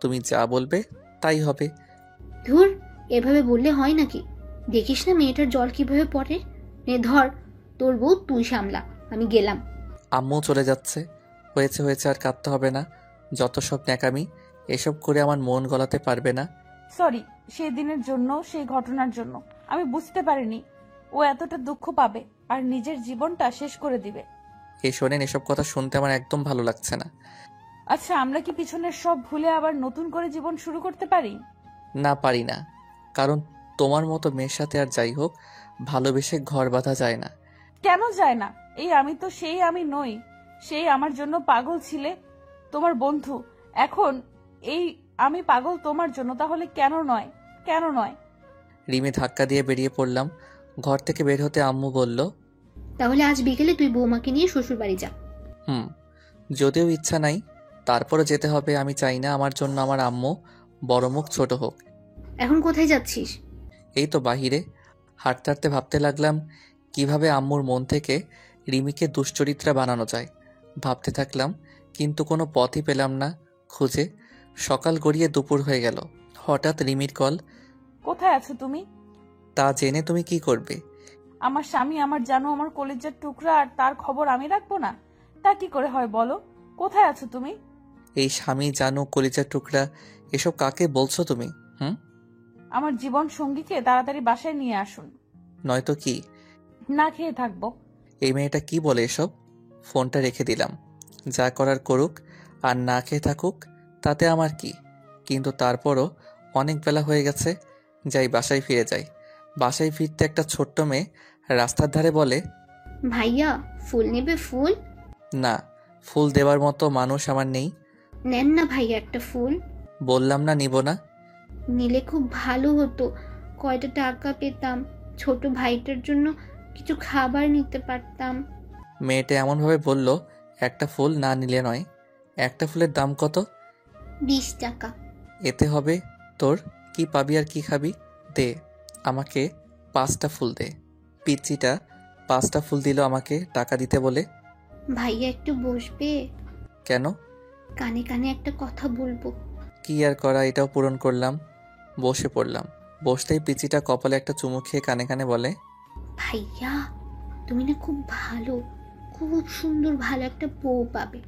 তুমি যা বলবে তাই হবে। ধুর, এভাবে বললে হয় নাকি? দেখিস না মেয়েটার জল কিভাবে পড়ে। নে ধর, তোর বউ তুই সামলা, আমি গেলাম। আম্মু চলে যাচ্ছে। হয়েছে হয়েছে, আর কাঁদতে হবে না। যত সব ন্যাকামি, এসব করে আমার মন গলাতে পারবে না। সরি সেই দিনের জন্য, সেই ঘটনার জন্য। আমি বুঝতে পারিনি ও এতটা দুঃখ পাবে আর নিজের জীবনটা শেষ করে দিবে। এই শোনেন, এসব কথা শুনতে আমার একদম ভালো লাগছে না। আচ্ছা, আমরা কি পিছনের সব ভুলে আবার নতুন করে জীবন শুরু করতে পারি? না, পারি না। কারণ তোমার মতো মেয়ের সাথে আর যাই হোক, ভালোবেসে ঘর বাঁধা যায় না। কেন যায় না? এই আমি তো সেই আমি নই। সেই আমার জন্য পাগল ছিলে, তোমার বন্ধু। এখন এই আমি পাগল তোমার জন্য, তাহলে কেন নয়? কেন নয়? রিমি ধাক্কা দিয়ে বেরিয়ে পড়লাম। ঘর থেকে বের হতে আম্মু বলল, তাহলে আজ বিকেলে তুই বৌমাকে নিয়ে শ্বশুর বাড়ি যা। হুম, যদিও ইচ্ছা নাই, তারপরও যেতে হবে। আমি চাই না আমার জন্য আমার আম্মু বড় মুখ ছোট হোক। এখন কোথায় যাচ্ছিস? এই তো বাহিরে হাঁটতে হাঁটতে ভাবতে লাগলাম কিভাবে আম্মুর মন থেকে রিমিকে দুশ্চরিত্রা বানানো যায়। ভাবতে থাকলাম, কিন্তু কোনো পথই পেলাম না খুঁজে। সকাল গড়িয়ে দুপুর হয়ে গেল। হঠাৎ রিমির কল। কোথায় আছো তুমি? তা জেনে তুমি কি করবে? আমার স্বামী, আমার জানো, আমার কলেজের টুকরা, আর তার খবর আমি রাখবো না? তা কি করে হয় বলো? কোথায় আছো তুমি? এই স্বামী, জানো, কলিজার টুকরা, এসব কাকে বলছো তুমি? আমার জীবন সঙ্গীকে তাড়াতাড়ি বাসায় নিয়ে আসুন, নয়তো কি? না খেয়ে থাকবো। এই মেয়েটা কি বলে এসব? ফোনটা রেখে দিলাম। যা করার করুক, আর না খেয়ে থাকুক, তাতে আমার কি। কিন্তু তারপরও অনেক বেলা হয়ে গেছে। যাই, বাসায় ফিরে যাই। বাসায় ফিরতে একটা ছোট্ট মেয়ে রাস্তার ধারে বলে, ভাইয়া, ফুল নেবে? ফুল? না, ফুল দেওয়ার মতো মানুষ আমার নেই। নেন না ভাইয়া একটা ফুল। বললাম না নিব না। নিলে খুব ভালো হতো, কয়টা টাকা পেতাম, ছোট ভাইটার জন্য কিছু খাবার নিতে পারতাম। মেয়েটা এমনভাবে বলল, একটা ফুল না নিলে নয়। একটা ফুলের দাম কত? 20 টাকা। এতে হবে তোর? কি পাবি আর কি খাবি? দে, আমাকে 5টা ফুল দে। পিচ্চিটা 5টা ফুল দিল আমাকে টাকা দিতে বলে। ভাইয়া একটু বসবে? কেন? কানে কানে একটা কথা বলবো। কি আর করা, এটাও পূরণ করলাম। বসে পড়লাম। বসতেই পিচ্চিটা কপালে একটা চুমু খেয়ে কানে কানে বলে, ভাইয়া, তুমি না খুব ভালো, খুব সুন্দর, ভালো একটা বউ পাবে।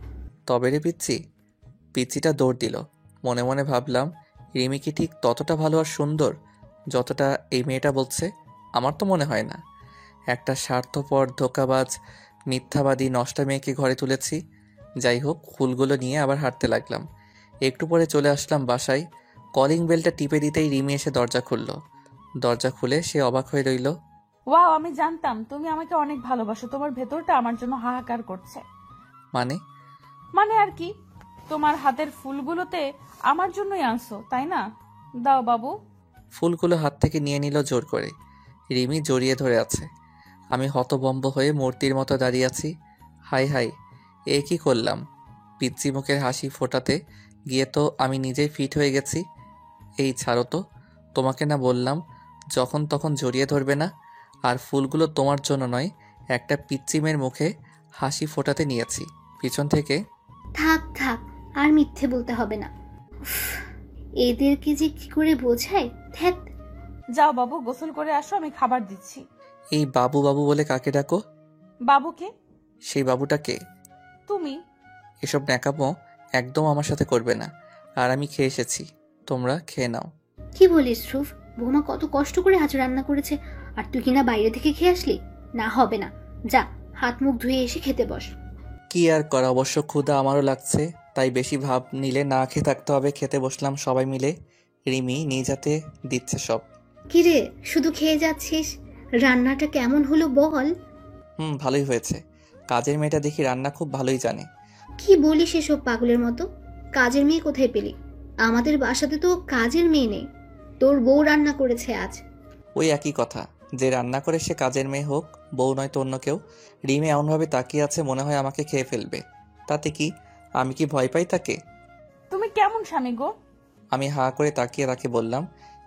তবে রে পিচ্চি? পিচ্চিটা দৌড় দিল। মনে মনে ভাবলাম, রিমি কি ঠিক ততটা ভালো আর সুন্দর যতটা এই মেয়েটা বলছে? আমার তো মনে হয় না। একটা স্বার্থপর, ধোঁকাবাজ, মিথ্যাবাদী, নষ্টা মেয়েকে ঘরে তুলেছি। যাই হোক, ফুলগুলো নিয়ে আবার হাঁটতে লাগলাম। একটু পরে চলে আসলাম বাসায়। কলিং বেলটা টিপে দিতেই রিমি এসে দরজা খুলল। দরজা খুলে সে অবাক হয়ে রইল। ওয়াও, আমি জানতাম তুমি আমাকে অনেক ভালোবাসো। তোমার ভেতরটা আমার জন্য হাহাকার করছে। মানে? মানে আর কি, তোমার হাতের ফুলগুলোতে আমার জন্যই আনছো, তাই না? দাও বাবু। ফুলগুলো হাত থেকে নিয়ে নিল জোর করে। রিমি জড়িয়ে ধরে আছে। আমি হতভম্ব হয়ে মূর্তির মতো দাঁড়িয়ে আছি। হাই হাই, এ কি করলাম? পিচ্চি মুখের হাসি ফোটাতে গিয়ে তো আমি নিজেই ফিট হয়ে গেছি। এই ছাড়ো তো, তোমাকে না বললাম যখন তখন জড়িয়ে ধরবে না। আর ফুলগুলো তোমার জন্য নয়, একটা পিচ্চি মেয়ের মুখে হাসি ফোটাতে নিয়েছি পিছন থেকে। থাক থাক, আর মিথ্যে বলতে হবে না। উফ, এদেরকে যে কি করে বোঝায়। ধ্যাত। যাও বাবু, গোসল করে আসো, আমি খাবার দিচ্ছি। এই বাবু বাবু বলে কাকে ডাকো? বাবুকে? সেই বাবুটাকে? তুমি। এসব ন্যাকামো একদম আমার সাথে করবে না। আর আমি খেয়ে এসেছি, তোমরা খেয়ে নাও। কি বলিস ধ্রুব? বৌমা কত কষ্ট করে আজ রান্না করেছে, আর তুই কিনা বাইরে থেকে খেয়ে আসলি? না, হবে না। যা, হাত মুখ ধুয়ে এসে খেতে বস। কি আর করা, অবশ্য ক্ষুধা আমারও লাগছে, তাই বেশি ভাব নিলে না খেয়ে থাকতে হবে। খেতে বসলাম সবাই মিলে। রিমি নিজ হাতে দিচ্ছে সব। কিরে, শুধু খেয়ে যাচ্ছিস? রান্নাটা কেমন হলো বল। ভালোই হয়েছে। কাজের মেয়েটা দেখি রান্না খুব ভালোই জানে। কি বলিস এসব পাগলের মতো? কাজের মেয়ে কোথায় পেলি? আমাদের বাসাতে তো কাজের মেয়ে নেই। তোর বউ রান্না করেছে আজ। ওই একই কথা, যে রান্না করে সে কাজের মেয়ে হোক, বউ নয়তো অন্য কেউ। রিমি এমনভাবে তাকিয়ে আছে মনে হয় আমাকে খেয়ে ফেলবে। তাতে কি, আমি কি ভয় পাই তাকে? তুমি কেমন স্বামী গো? আমি হাঁ করে তাকিয়ে তাকে বললাম,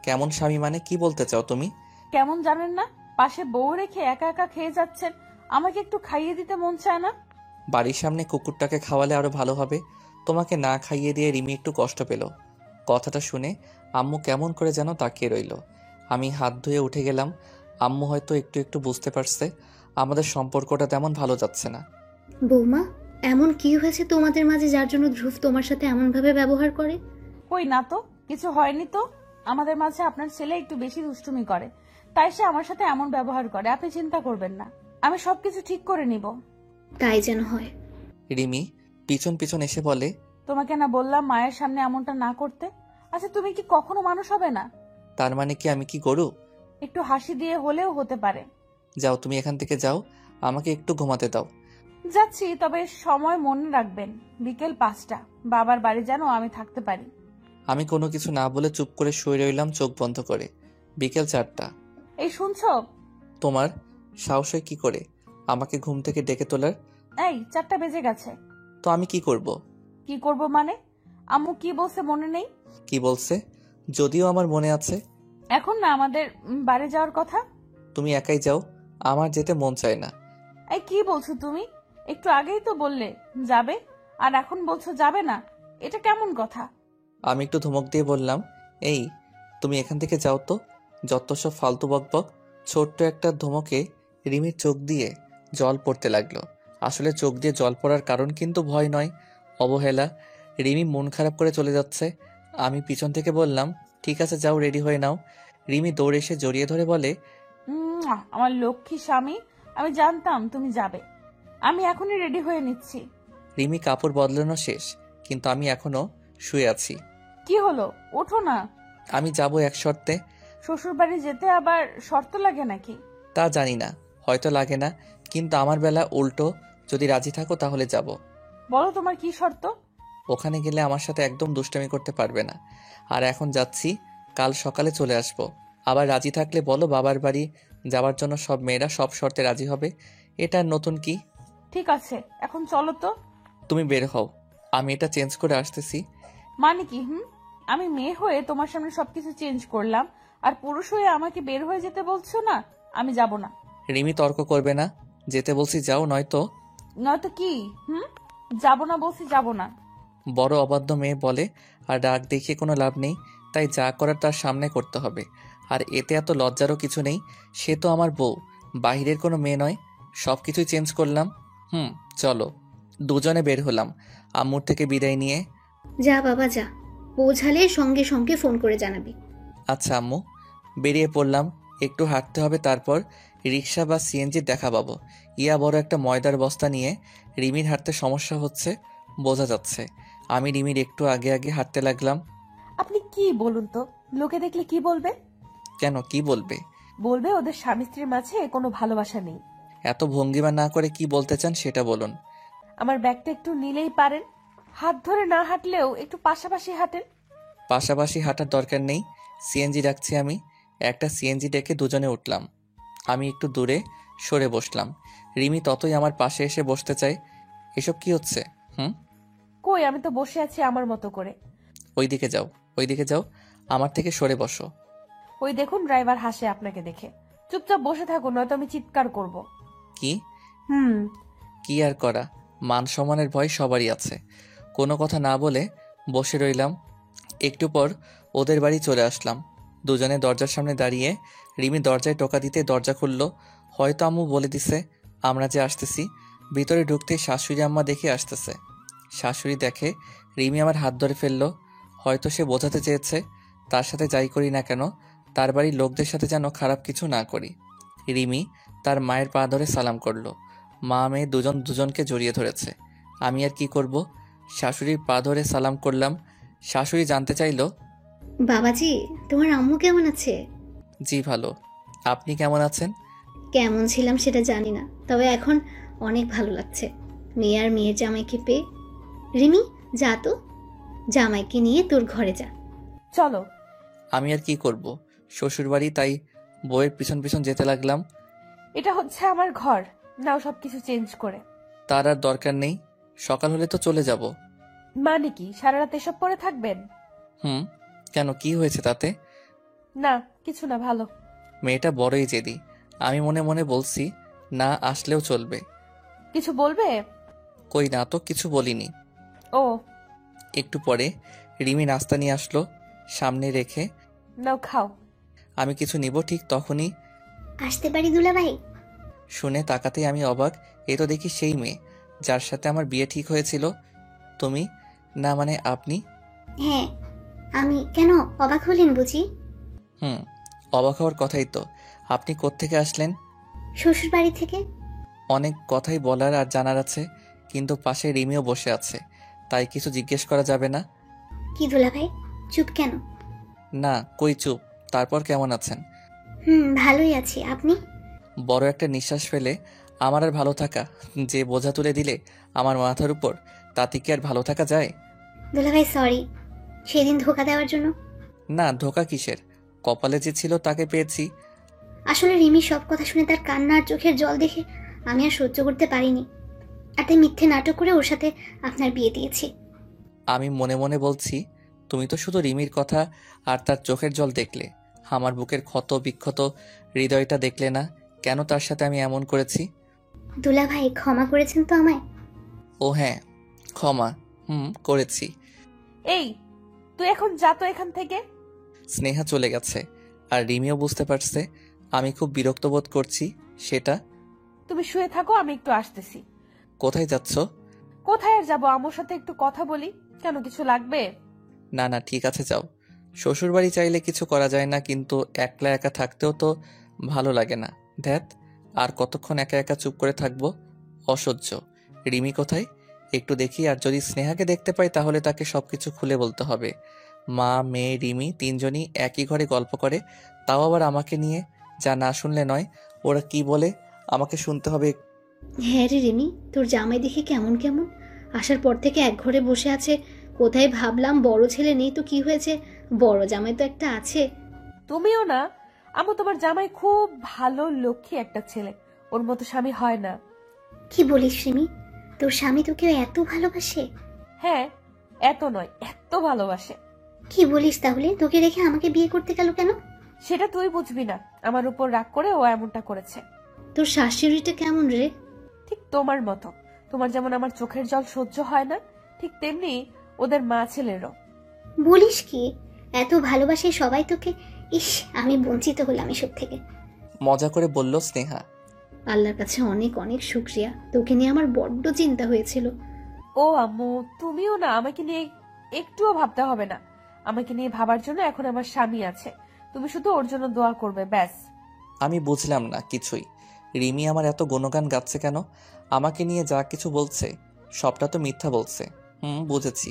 কেমন স্বামী মানে কি বলতে চাও তুমি? কেমন জানেন না? পাশে বউ রেখে একা একা খেয়ে যাচ্ছেন, আমাকে একটু খাইয়ে দিতে মন চায় না? বাড়ির সামনে কুকুরটাকে খাওয়ালে আরো ভালো হবে। তোমাকে না খাইয়ে দিয়ে রিমি একটু কষ্ট পেল। কথাটা শুনে আম্মু কেমন করে যেন তাকিয়ে রইল। আমি হাত ধুয়ে উঠে গেলাম। আম্মু হয়তো একটু একটু বুঝতে পারছে আমাদের সম্পর্কটা তেমন ভালো যাচ্ছে না। বৌমা, এমন কি হয়েছে তোমাদের মাঝে যার জন্য ধ্রুব তোমার সাথে এমনভাবে ব্যবহার করে? কই না তো, কিছু হয়নি তো। আমাদের মাঝে আপনার ছেলে একটু বেশি দুষ্টুমি করে, তাই সে আমার সাথে এমন ব্যবহার করে। আপনি চিন্তা করবেন না, আমি সবকিছু ঠিক করে নিব। তাই যেন হয়। রিমি পিছন পিছন এসে বলে, তোমাকে না বললাম মায়ের সামনে এমনটা না করতে? আচ্ছা তুমি কি কখনো মানুষ হবে না? তার মানে কি আমি কি গরু? একটু হাসি দিয়ে হলেও হতে পারে। যাও তুমি এখান থেকে যাও, আমাকে একটু ঘুমাতে দাও। যাচ্ছি, তবে সময় মনে রাখবেন, বিকেল 5টা। বাবার বাড়ি যেন আমি থাকতে পারি। আমি কোনো কিছু না বলে চুপ করে শুয়ে রইলাম চোখ বন্ধ করে। বিকেল 4টা। এই শুনছো? তোমার সাহস হয় কি করে আমাকে ঘুম থেকে ডেকে তোলার? এই 4টা বেজে গেছে। তো আমি কি করব? কি করব মানে? আম্মু কি বলছে মনে নেই? কি বলছে? যদিও আমার মনে আছে। এখন না আমাদের বাড়ি যাওয়ার কথা। তুমি একাই যাও, আমার যেতে মন চায় না। এই কি বলছো তুমি? একটু আগেই তো বললে যাবে, আর এখন বলছো যাবে না। এটা কেমন কথা? আমি একটু ধমক দিয়ে বললাম, এই তুমি এখান থেকে যাও তো, যত সব ফালতু বকবক। ছোট্ট একটা ধমকে রিমির চোখ দিয়ে জল পড়তে লাগলো। আসলে চোখ দিয়ে জল পড়ার কারণ কিন্তু ভয় নয়, অবহেলা। রিমি মন খারাপ করে চলে যাচ্ছে। আমি পিছন থেকে বললাম, ঠিক আছে যাও, রেডি হয়ে নাও। রিমি দৌড়ে এসে জড়িয়ে ধরে বলে, আমার লক্ষ্মী স্বামী, আমি জানতাম তুমি যাবে। আমি এখনই রেডি হয়ে নিচ্ছি। রিমি কাপড় বদলানো শেষ, কিন্তু আমি এখনো শুয়ে আছি। কি হলো, ওঠো না। আমি যাব এক শর্তে। শ্বশুর বাড়ি যেতে আবার শর্ত লাগে নাকি? তা জানি না, হয়তো লাগে না, কিন্তু আমার বেলা উল্টো। যদি রাজি থাকো তাহলে যাব। বলো তোমার কি শর্ত? ওখানে গেলে আমার সাথে একদম দুষ্টামি করতে পারবে না। আর এখন যাচ্ছি, কাল সকালে চলে আসব। আবার রাজি থাকলে বলো, বাবার বাড়ি যাওয়ার জন্য সব মেয়েরা সব শর্তে রাজি হবে। এটা আর নতুন কি? ঠিক আছে, এখন চলো তো। তুমি বের হও, আমি এটা চেঞ্জ করে আসতেছি। মানে কি? আমি মেয়ে হয়ে তোমার সামনে সবকিছু চেঞ্জ করলাম, আর পুরুষ হয়ে আমাকে বের হয়ে যেতে বলছো না? আমি যাব না। রিমি তর্ক করবে না, যেতে বলছি যাও, নয়তো। নয়তো কি? যাব না বলছি, যাব না। বড় অবাধ্য মেয়ে বলে, আর রাগ দেখিয়ে কোনো লাভ নেই, তাই যা করার তার সামনে করতে হবে। আর এতে এত লজ্জারও কিছু নেই, সে তো আমার বউ, বাহিরের কোনো মেয়ে নয়। সব কিছুই চেঞ্জ করলাম। চলো। দুজনে বের হলাম আম্মুর থেকে বিদায় নিয়ে। যা বাবা যা, পৌঁছালে সঙ্গে সঙ্গে ফোন করে জানাবি। আচ্ছা আম্মু। বেরিয়ে পড়লাম। একটু হাঁটতে হবে, তারপর রিক্সা বা সিএনজির দেখা পাবো। ইয়া বড় একটা ময়দার বস্তা নিয়ে রিমির হাঁটতে সমস্যা হচ্ছে বোঝা যাচ্ছে। আমি রিমির একটু আগে আগে হাঁটতে লাগলাম। আপনি কি বলুন তো, লোকে দেখলে কি বলবে? কেন, কি বলবে? বলবে ওদের স্বামী স্ত্রীর মাঝে কোনো ভালোবাসা নেই। এত ভঙ্গিমা না করে কি বলতে চান সেটা বলুন। আমার ব্যাগটা একটু নিলেই পারেন। হাত ধরে না হাঁটলেও একটু পাশাপাশি হাঁটেন। পাশাপাশি হাঁটার দরকার নেই, সিএনজি রাখছি আমি। একটা সিএনজি ডেকে দুজনে উঠলাম। আমি একটু দূরে সরে বসলাম। রিমি ততই আমার পাশে এসে বসতে চায়। এসব কি হচ্ছে? কই, আমি তো বসে আছি আমার মতো করে। ওইদিকে যাও, ওইদিকে যাও, আমার থেকে সরে বসো। ওই দেখুন, ড্রাইভার হাসে আপনাকে দেখে। চুপচাপ বসে থাকুন, নয়তো আমি চিৎকার করব। কি? কি আর করা, মান সম্মানের ভয় সবারই আছে। কোনো কথা না বলে বসে রইলাম। একটু পর ওদের বাড়ি চলে আসলাম। দুজনে দরজার সামনে দাঁড়িয়ে রিমি দরজায় টোকা দিতে দরজা খুললো। হয়তো আম্মু বলে দিছে আমরা যে আসতেছি। ভিতরে ঢুকতে শাশুড়ি আম্মা দেখে আসতেছে। শাশুড়ি দেখে রিমি আমার হাত ধরে ফেললো। হয়তো সে বোঝাতে চেয়েছে তার সাথে যাই করি না কেন, তার বাড়ির লোকদের সাথে যেন খারাপ কিছু না করি। রিমি তার মায়ের পা ধরে সালাম করলো। মা মেয়ে দুজন দুজনকে জড়িয়ে ধরেছে। আমি আর কি করব, শাশুড়ির পা ধরে সালাম করলাম। শাশুড়ি জানতে চাইলো, বাবাজি, তোমার আম্মু কেমন আছে? জি ভালো, আপনি কেমন আছেন? কেমন ছিলাম সেটা জানি না, তবে এখন অনেক ভালো লাগছে মেয়ে আর মেয়ের জামাইকে পেয়ে। রিমি, যা তো, জামাইকে নিয়ে তোর ঘরে যা। চলো। আমি আর কি করব, শ্বশুরবাড়ি, তাই বউয়ের পিছন পিছন যেতে লাগলাম। এটা হচ্ছে আমার ঘর, নাও সবকিছু চেঞ্জ করে। তার আর দরকার নেই, সকাল হলে তো চলে যাব। মানে কি সারা রাত এসব পরে থাকবেন? কেন, কি হয়েছে তাতে? না কিছু না, ভালো। মেয়েটা বড়ই জেদি। আমি মনে মনে বলছি, না আসলেও চলবে। কিছু বলবে? কই না তো, কিছু বলিনি। ও, একটু পরে রিমি নাস্তা নিয়ে আসলো, সামনে রেখে। নাও খাও। আমি কিছু নিব, ঠিক তখনই আসতে পারি দুলাভাই? শুনে তাকাতেই আমি অবাক। এ তো দেখি সেই মেয়ে যার সাথে আমার বিয়ে ঠিক হয়েছিল। তুমি? না মানে আপনি? হ্যাঁ আমি। কেন অবাক হলেন বুঝি? অবাক হওয়ার কথাই তো। আপনি কোত্থেকে আসলেন? শ্বশুর বাড়ি থেকে। অনেক কথাই বলার আর জানার আছে, কিন্তু পাশে রিমিও বসে আছে, তাই কিছু জিজ্ঞেস করা যাবে না। কি দুলাভাই, চুপ কেন? না কই চুপ। তারপর কেমন আছেন? ভালোই আছি, আপনি? বড় একটা নিঃশ্বাস ফেলে, আমার আর ভালো থাকা, যে বোঝা তুলে দিলে আমার মাথার উপর, তাতে কি আর ভালো থাকা যায়? দুলাভাই সরি, সেদিন ধোকা দেওয়ার জন্য। না ধোকা কিসের, কপালে যে ছিল তাকে পেয়েছি। আসলে রিমির সব কথা শুনে তার কান্না আর চোখের জল দেখে আমি আর সহ্য করতে পারিনি, আর তাই মিথ্যে নাটক করে ওর সাথে আপনার বিয়ে দিয়েছি। আমি মনে মনে বলছি, তুমি তো শুধু রিমির কথা আর তার চোখের জল দেখলে, আমার বুকের ক্ষত বিক্ষত হৃদয়টা দেখলে না, কেন তার সাথে আমি এমন করেছি। দুলাভাই ক্ষমা করেছেন তো আমায়? ও হ্যাঁ, ক্ষমা করেছি। এই তুই এখন যা তো এখান থেকে। স্নেহা চলে গেছে, আর রিমিও বুঝতে পারছে আমি খুব বিরক্ত বোধ করছি সেটা। তুমি শুয়ে থাকো, আমি একটু আসতেছি। কোথায় যাচ্ছ? কোথায় আর যাবো, আমার সাথে একটু কথা বলি। কেন, কিছু লাগবে? না না ঠিক আছে যাও। শ্বশুরবাড়ি চাইলে কিছু করা যায় না, কিন্তু একলা একা থাকতেও তো ভালো লাগে না। ধ্যাত, আর কতক্ষণ একা একা চুপ করে থাকবো, অসহ্য। রিমি কোথায়, একটু দেখি, আর যদি স্নেহাকে দেখতে পাই তাহলে তাকে সবকিছু খুলে বলতে হবে। মা মেয়ে রিমি তিনজনই একই ঘরে গল্প করে, তাও আবার আমাকে নিয়ে, যা না শুনলে নয়। ওরা কি বলে আমাকে শুনতে হবে। হ্যাঁ রে রিমি, তোর জামাই দেখে কেমন কেমন, আসার পর থেকে এক ঘরে বসে আছে। কোথায় ভাবলাম বড় ছেলে নেই তো কি হয়েছে, বড় জামাই তো একটা আছে। তুমিও না, আমার তোমার জামাই খুব ভালো লক্ষ্মী একটা ছেলে, ওর মতো স্বামী হয় না। কি বলিস রিমি, তোর স্বামী তোকে এত ভালোবাসে? হ্যাঁ, এত নয়, এত ভালোবাসে। কি বলিস, তাহলে তোকে রেখে আমাকে বিয়ে করতে গেল কেন? সেটা তুই বুঝবি না, আমার উপর রাগ করে ও এমনটা করেছে। তোর শাশুড়িটা কেমন রে? ঠিক তোমার মতো। তোমার যেমন আমার চোখের জল সহ্য হয় না, ঠিক তেমনি ওদের মা ছেলেরও। বলিস কি, এত ভালোবাসে সবাই তোকে? ইস, আমি বঞ্চিত হলাম এসব থেকে। মজা করে বলল স্নেহা। আল্লাহর কাছে অনেক অনেক শুক্রিয়া, তোকে নিয়ে আমার বড্ড চিন্তা হয়েছিল। ও আম্মু, তুমিও না, আমাকে নিয়ে একটুও ভাবতে হবে না। আমাকে নিয়ে ভাবার জন্য এখন আমার স্বামী আছে, তুমি শুধু ওর জন্য দোয়া করবে, ব্যাস। আমি বুঝলাম না কিছুই। রিমি আমার এত গুণগান গাচ্ছে কেন? আমাকে নিয়ে যা কিছু বলছে সবটা তো মিথ্যা বলছে। বুঝেছি,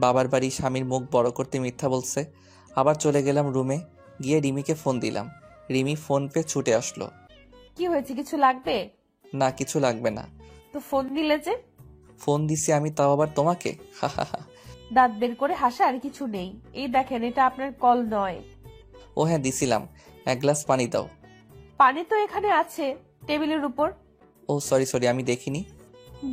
বাবার বাড়ি স্বামীর মুখ বড় করতে মিথ্যা বলছে। আবার চলে গেলাম রুমে, গিয়ে রিমিকে ফোন দিলাম। রিমি ফোন পেয়ে ছুটে আসলো। কি হয়েছে, কিছু লাগবে? না কিছু লাগবে না। তো ফোন দিলে যে? ফোন দিছি আমি, তাও আবার তোমাকে? হা হা হা। দাঁত বের করে হাসা আর কিছু নেই। এই দেখেন, এটা আপনার কল নয়। ও হ্যাঁ দিছিলাম, এক গ্লাস পানি দাও। পানি তো এখানে আছে, টেবিলের উপর। ও সরি সরি, আমি দেখিনি।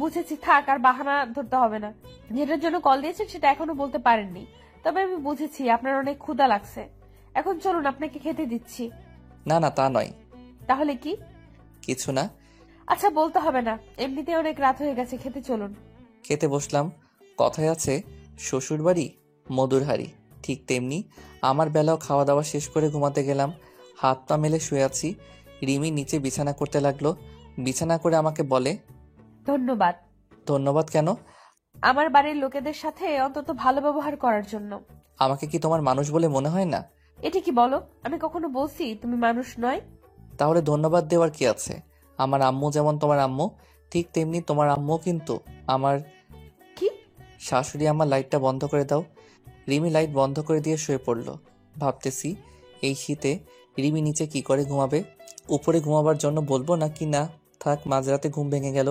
বুঝেছি, থাক, আর বাহানা ধরতে হবে না। যেটার জন্য কল দিয়েছেন সেটা এখনো বলতে পারেননি, তবে আমি বুঝেছি আপনার অনেক ক্ষুধা লাগছে। এখন চলুন, আপনাকে খেতে দিচ্ছি। না না তা নয়। তাহলে কি? কিছু না। আচ্ছা বলতে হবে না, এমনিতে অনেক রাত হয়ে গেছে, খেতে চলুন। খেতে বসলাম। কথায় আছে শ্বশুরবাড়ি মধুর হাড়ি, ঠিক তেমনি আমার বেলাও খাওয়া দাওয়া শেষ করে ঘুমাতে গেলাম। হাত পা মেলে শুয়ে আছি। রিমি নিচে বিছানা করতে লাগলো। বিছানা করে আমাকে বলে, ধন্যবাদ। ধন্যবাদ কেন? আমার বাড়ির লোকেদের সাথে অন্তত ভালো ব্যবহার করার জন্য। আমাকে কি তোমার মানুষ বলে মনে হয় না? এটা কি বলো, আমি কখনো বলছি তুমি মানুষ নয়? তাহলে ধন্যবাদ দেওয়ার কি আছে? আমার আম্মু যেমন তোমার আম্মু, ঠিক তেমনি তোমার আম্মু কিন্তু আমার। কি? শাশুড়ি আমার লাইটটা বন্ধ করে দাও। রিমি লাইট বন্ধ করে দিয়ে শুয়ে পড়ল। ভাবতেছি এই শীতে রিমি নিচে কি করে ঘুমাবে। উপরে ঘুমাবার জন্য বলবো নাকি না থাক? মাঝরাতে ঘুম ভেঙে গেল।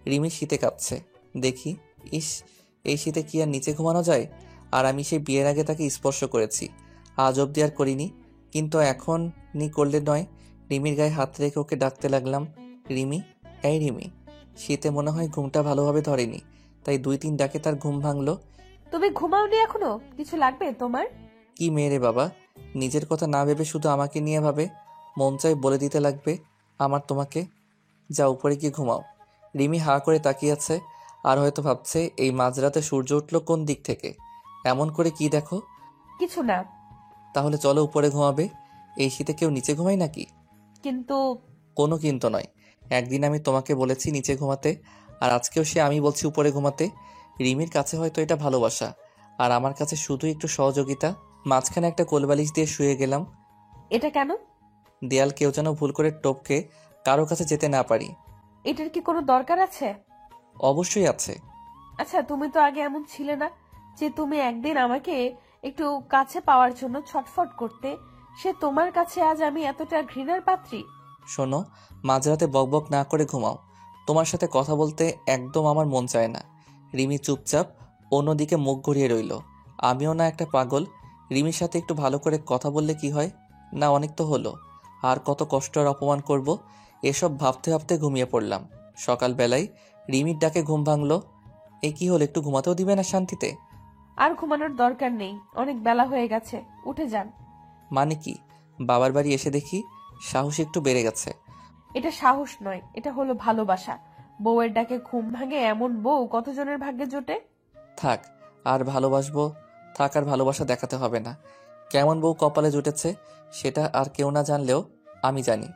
রিমি শীতে কাঁপছে। দেখি, ইস, এই শীতে কি আর নিচে ঘুমানো যায়? আর আমি সেই বিয়ের আগে তাকে স্পর্শ করেছি, আজ অব্দি আর করিনি। কিন্তু এখন করলে নয়। রিমির গায়ে হাত রেখে ওকে ডাকতে লাগলাম, রিমি, এই রিমি। শীতে মনে হয় ঘুমটা ভালোভাবে ধরেনি, তাই 2-3 ডাকে তার ঘুম ভাঙলো। তুমি ঘুমাওনি এখনো? কিছু লাগবে তোমার? কি মেয়ে রে বাবা, নিজের কথা না ভেবে শুধু আমাকে নিয়ে ভাবে। মন চাই বলে দিতে লাগবে আমার তোমাকে। যা উপরে গিয়ে ঘুমাও। রিমি হা করে তাকিয়ে আছে, আর হয়তো ভাবছে এই মাঝরাতে সূর্য উঠলো কোন দিক থেকে। এমন করে কি দেখো? কিছু না। তাহলে চলো উপরে ঘুমাবে। এই শীতে কেউ নিচে ঘুমায় নাকি? কিন্তু কোনো কিন্তু নয়। একদিন আমি তোমাকে বলেছি নিচে ঘুমাতে, আর আজকেও আমি বলছি উপরে ঘুমাতে। রিমির কাছে হয়তো এটা ভালোবাসা, আর আমার কাছে শুধু একটু সহযোগিতা। মাঝখানে একটা কোলবালিশ দিয়ে শুয়ে গেলাম। এটা কেন? দেয়াল কেউ যেন ভুল করে টপকে কারো কাছে যেতে না পারি। এটার কি কোনো দরকার আছে? অবশ্যই আছে। আচ্ছা, তুমি তো আগে এমন ছিলে না যে তুমি একদিন আমাকে একটু কাছে পাওয়ার জন্য ছটফট করতে। সে তোমার কাছে আজ আমি এতটা ঘৃণার পাত্রী? শোনো, মাঝরাতে বকবক না করে ঘুমাও। তোমার সাথে কথা বলতে একদম আমার মন চায় না। রিমি চুপচাপ অন্যদিকে মুখ ঘুরিয়ে রইল। আমিও না একটা পাগল? রিমির সাথে একটু ভালো করে কথা বললে কি হয় না? অনেক তো হলো। আর কত কষ্ট আর অপমান করব? এসব ভাবতে ভাবতে ঘুমিয়ে পড়লাম। সকালবেলায় রিমির ডাকে ঘুম ভাঙলো। এ কি হলো, একটু ঘুমাতেও দিবে না শান্তিতে? আর ঘুমানোর দরকার নেই, অনেক বেলা হয়ে গেছে, উঠে যান। মানে কি? বাবার বাড়ি এসে দেখি সাহস একটু বেড়ে গেছে। এটা সাহস নয়, এটা হলো ভালোবাসা। বউয়ের ডাকে ঘুম ভাঙে এমন বউ কতজনের ভাগ্যে জোটে। থাক, আর ভালোবাসবো থাক, আর ভালোবাসা দেখাতে হবে না। কেমন বউ কপালে জুটেছে সেটা আর কেউ না জানলেও আমি জানি।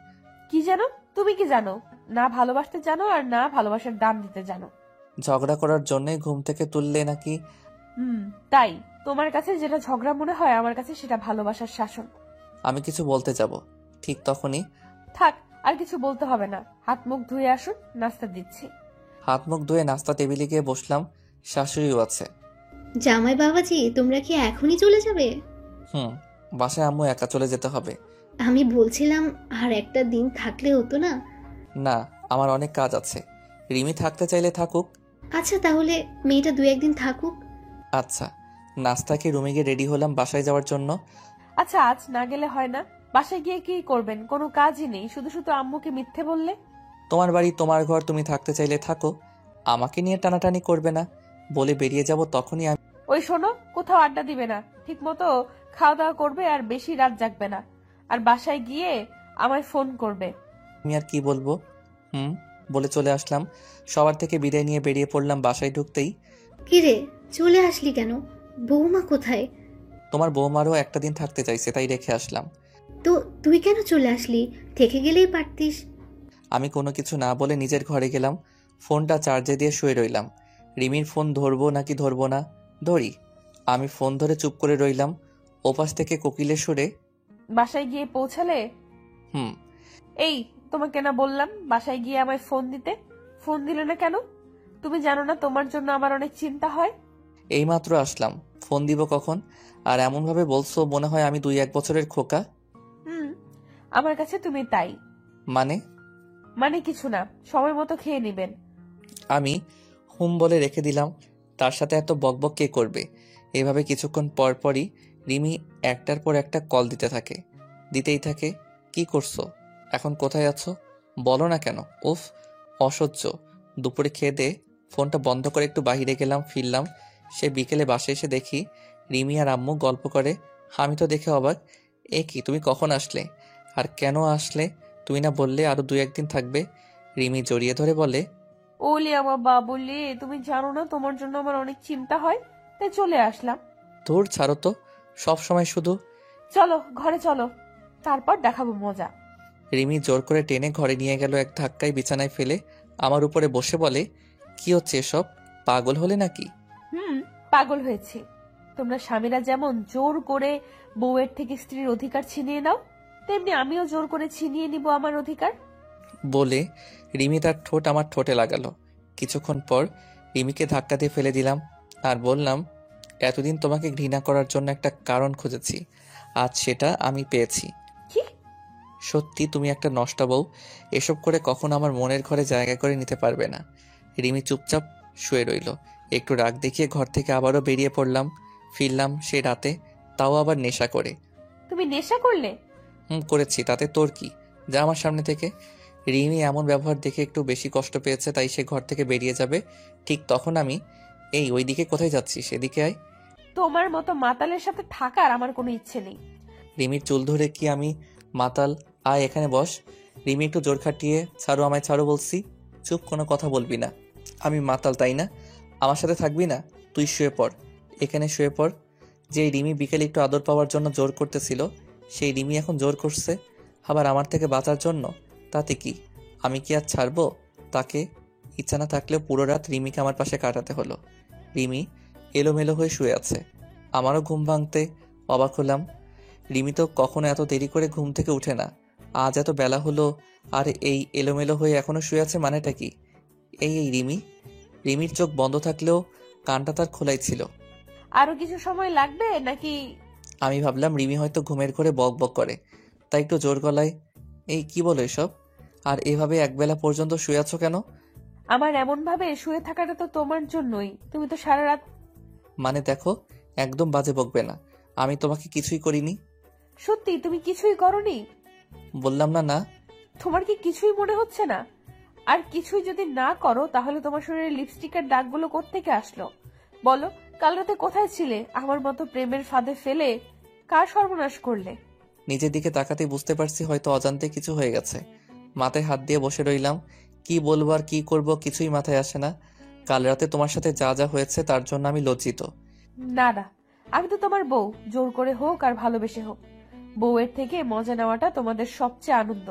কি জানো? তুমি কি জানো? না ভালোবাসতে জানো, আর না ভালোবাসার দাম দিতে জানো। ঝগড়া করার জন্য ঘুম থেকে তুললে নাকি? তাই তোমার কাছে যেটা ঝগড়া মনে হয়, আমার কাছে সেটা ভালোবাসার শাসন। আমি কিছু বলতে যাব, ঠিক তখনই থাক, আর কিছু বলতে হবে না। হাত মুখ ধুয়ে আসুন, নাস্তা দিচ্ছি। হাত মুখ ধুয়ে নাস্তা টেবিলে গিয়ে বসলাম। শাশুড়িও আছে। জামাই বাবাজি, তোমরা কি এখনই চলে যাবে? বাসায় আম্মু একা চলে যেতে হবে। আমি বলছিলাম আর একটা দিন থাকলে হতো না? না, আমার অনেক কাজ আছে। রিমি থাকতে চাইলে থাকুক। আচ্ছা, তাহলে মেয়েটা 2-1 দিন থাকুক। আচ্ছা। নাস্তা খেয়ে রুমে গিয়ে রেডি হলাম বাসায় যাওয়ার জন্য। আচ্ছা, আজ না গেলে হয় না? বাসায় গিয়ে কি করবেন? কোনো কাজই নেই, শুধু শুধু আম্মুকে মিথ্যে বললে। তোমার বাড়ি, তোমার ঘর, তুমি থাকতে চাইলে থাকো, আমাকে নিয়ে টানাটানি করবে না। বলে বেরিয়ে যাব তখনই ওই শোনো, কোথাও আড্ডা দিবে না, ঠিক মতো খাওয়া দাওয়া করবে, আর বেশি রাত জাগবে না। আর বাসায় গিয়ে আমায় ফোন করবে। আমি আর কি বলবো বলে চলে আসলাম। সবার থেকে বিদায় নিয়ে বেরিয়ে পড়লাম। বাসায় ঢুকতেই, কিরে, চলে আসলি কেন? বৌমা কোথায়? তোমার বৌমারও একটা দিন থাকতে চাইছে, তাই রেখে আসলাম। তো তুই কেন চলে আসলি? থেকে গেলেই পারতিস। আমি কোনো কিছু না বলে নিজের ঘরে গেলাম। ফোনটা চার্জে দিয়ে শুয়ে রইলাম। রিমির ফোন ধরবো নাকি ধরবো না? ধরি। আমি ফোন ধরে চুপ করে রইলাম। ওপাশ থেকে কোকিলের সুরে, বাসায় গিয়ে পৌঁছালে? হুম। এই, তোমাকে না বললাম বাসায় গিয়ে আমায় ফোন দিতে? ফোন দিলে না কেন? তুমি জানো না তোমার জন্য আমার অনেক চিন্তা হয়? এইমাত্র আসলাম, ফোন দিব কখন? আর এমনভাবে বলছো মনে হয় আমি 2-1 বছরের খোকা। আমার কাছে তুমি তাই। মানে কিছু না, সময় মতো খেয়ে নিবেন। আমি বলে রেখে দিলাম। তার সাথে এত বকবক কে করবে? এভাবে কিছুক্ষণ পর পরই রিমি একটার পর একটা কল দিতেই থাকে। কি করছো এখন? কোথায় আছো? বলো না কেন? উফ, অসহ্য। দুপুরে খেয়ে দে ফোনটা বন্ধ করে একটু বাইরে গেলাম, ফিরলাম। সে বিকেলে বাসায় এসে দেখি রিমি আর আম্মু গল্প করে। আমি তো দেখে অবাক। এ কি, তুমি কখন আসলে? আর কেন আসলে? তুমি না বললে আরো 2-1 দিন থাকবে? রিমি জড়িয়ে ধরে বলে, ওলি আমার বাবুলি, তুমি জানো না তোমার জন্য আমার অনেক চিন্তা হয়, তাই চলে আসলাম। ধুর ছাড়ো তো, সব সময় শুধু। চলো ঘরে চলো, তারপর দেখাবো মজা। রিমি জোর করে টেনে ঘরে নিয়ে গেল। এক ধাক্কায় বিছানায় ফেলে আমার উপরে বসে বলে, কি হচ্ছে এসব? পাগল হলে নাকি? পাগল হয়েছি। তোমরা স্বামীরা যেমন জোর করে বউয়ের থেকে স্ত্রীর অধিকার ছিনিয়ে নাও, তেমনি আমিও জোর করে ছিনিয়ে নিব আমার অধিকার। বলে রিমি তার ঠোঁট আমার ঠোঁটে লাগালো। কিছুক্ষণ পর রিমিকে ধাক্কা দিয়ে ফেলে দিলাম আর বললাম, এতদিন তোমাকে ঘৃণা করার জন্য একটা কারণ খুঁজেছি, আজ সেটা আমি পেয়েছি। কি? সত্যি তুমি একটা নষ্টা বউ। এসব করে কখনো আমার মনের ঘরে জায়গা করে নিতে পারবে না। রিমি চুপচাপ শুয়ে রইল। একটু রাগ দেখিয়ে ঘর থেকে আবারও বেরিয়ে পড়লাম। ফিরলাম সে রাতে, তাও আবার নেশা করে। তুমি নেশা করলে? করেছি, তাতে তোর কি? যা আমার সামনে থেকে। রিমি এমন ব্যবহার দেখে একটু বেশি কষ্ট পেয়েছে, তাই সে ঘর থেকে বেরিয়ে যাবে। ঠিক তখন আমি, এই ওইদিকে কোথায় যাচ্ছিস, এদিকে আয়। তোমার মতো মাতালের সাথে থাকার আমার কোনো ইচ্ছে নেই। রিমির চুল ধরে কি আমি মাতাল? আয় এখানে বস। রিমি একটু জোর খাটিয়ে, ছাড়ো আমায় ছাড়ো বলছি। চুপ, কোনো কথা বলবি না। আমি মাতাল তাই না? আমার সাথে থাকবি না? তুই শুয়ে পড়, এখানে শুয়ে পড়। যেই রিমি বিকেলে একটু আদর পাওয়ার জন্য জোর করতেছিল, সেই রিমি এখন জোর করছে আবার আমার থেকে বাঁচার জন্য। তাতে কি, আমি কি আর ছাড়বো তাকে? ইচ্ছা না থাকলেও পুরো রাত রিমিকে আমার পাশে কাটাতে হলো। রিমি এলোমেলো হয়ে শুয়ে আছে। আমারও ঘুম ভাঙতে অবাক হলাম। রিমি তো কখনো এত দেরি করে ঘুম থেকে উঠে না। আজ এত বেলা হলো আর এই এলোমেলো হয়ে এখনো শুয়ে আছে, মানেটা কি? এই রিমি। রিমির চোখ বন্ধ থাকলেও কানটা তার খোলাই ছিল। আরো কিছু সময় লাগবে নাকি? আমি ভাবলাম রিমি হয়তো ঘুমের ঘরে বক বক করে, তাই একটু জোর গলায়, এই কি বলো এসব? আর এভাবে একবেলা পর্যন্ত শুয়ে আছো কেন? আমার এমন ভাবে শুয়ে থাকাটা তো তোমার জন্যই। তুমি তো সারা রাত। মানে দেখো, একদম বাজে বকবে না। আমি তোমাকে কিছুই করিনি। সত্যি তুমি কিছুই করনি? বললাম না না। তোমার কি কিছুই মনে হচ্ছে না? আর কিছুই যদি না করো তাহলে তোমার শরীরে লিপস্টিকের দাগগুলো কোত্থেকে আসলো বলো? কাল রাতে কোথায় ছিলে? আমার মতো প্রেমের ফাঁদে ফেলে কার সর্বনাশ করলে? নিজের দিকে তাকাতেই বুঝতে পারছি হয়তো অজান্তে কিছু হয়ে গেছে। মাথায় হাত দিয়ে বসে রইলাম। কি বলবো আর কি করব কিছুই মাথায় আসে না। কাল রাতে তোমার সাথে যা যা হয়েছে তার জন্য আমি লজ্জিত। না না, আমি তো তোমার বউ, জোর করে হোক আর ভালোবেসে হোক। বউয়ের থেকে মজা নেওয়াটা তোমাদের সবচেয়ে আনন্দ,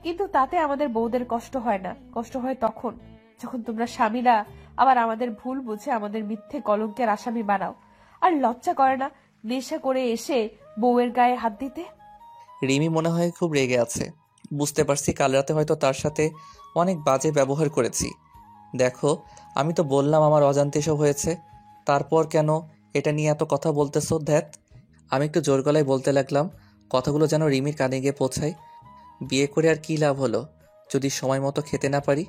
কিন্তু তাতে আমাদের বউদের কষ্ট হয় না। কষ্ট হয় তখন যখন তোমরা স্বামীরা আবার আমাদের ভুল বুঝে আমাদের মিথ্যে কলঙ্কের আসামি বানাও। আর লজ্জা করে না নেশা করে এসে বউয়ের গায়ে হাত দিতে? রিমি মনে হয় খুব রেগে আছে। বুঝতে পারছি কাল রাতে হয়তো তার সাথে অনেক বাজে ব্যবহার করেছি। দেখো, আমি তো বললাম আমার অজান্তে এসব হয়েছে, তারপর কেন এটা নিয়ে এত কথা বলতেছো? ধ্যাত। আমি একটু জোর গলায় বলতে লাগলাম, কথাগুলো যেন রিমির কানে গিয়ে পৌঁছায়। বিয়ে করে আর কি লাভ হলো যদি সময় মতো খেতে না পারি?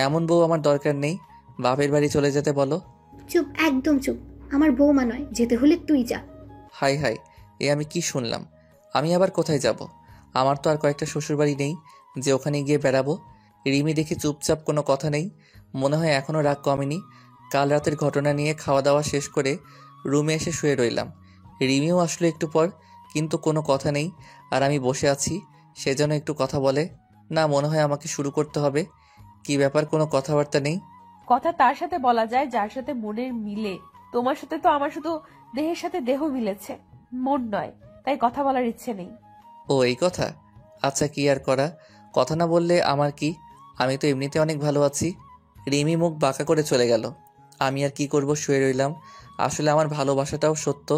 এমন বউ আমার দরকার নেই। বাপের বাড়ি চলে যেতে বলো। চুপ, একদম চুপ। আমার বৌমা নয়, যেতে হলে তুই যা। হাই হাই, এ আমি কি শুনলাম? আমি আবার কোথায় যাব? আমার তো আর কয়েকটা শ্বশুরবাড়ি নেই যে ওখানে গিয়ে বেড়াবো। রিমি দেখি চুপচাপ, কোনো কথা নেই। মনে হয় এখনও রাগ কমেনি। কাল রাতের ঘটনা নিয়ে খাওয়া দাওয়া শেষ করে রুমে এসে শুয়ে রইলাম। রিমিও আসলো একটু পর, কিন্তু কোনো কথা নেই। আর আমি বসে আছি, সে যেন একটু কথা বলে। না, মনে হয় আমাকে শুরু করতে হবে। কি ব্যাপার, কোনো কথাবার্তা নেই? কথা তার সাথে বলা যায় যার সাথে মনের মিলে। তোমার সাথে তো আমার শুধু দেহের সাথে দেহ মিলেছে, মন নয়, তাই কথা বলার ইচ্ছে নেই। ও এই কথা। আচ্ছা, কি আর করা, কথা না বললে আমার কি? আমি তো এমনিতে অনেক ভালো আছি। রিমি মুখ বাঁকা করে চলে গেল। আমি আর কি করব, শুয়ে রইলাম। আসলে আমার ভালোবাসাটাও সত্য,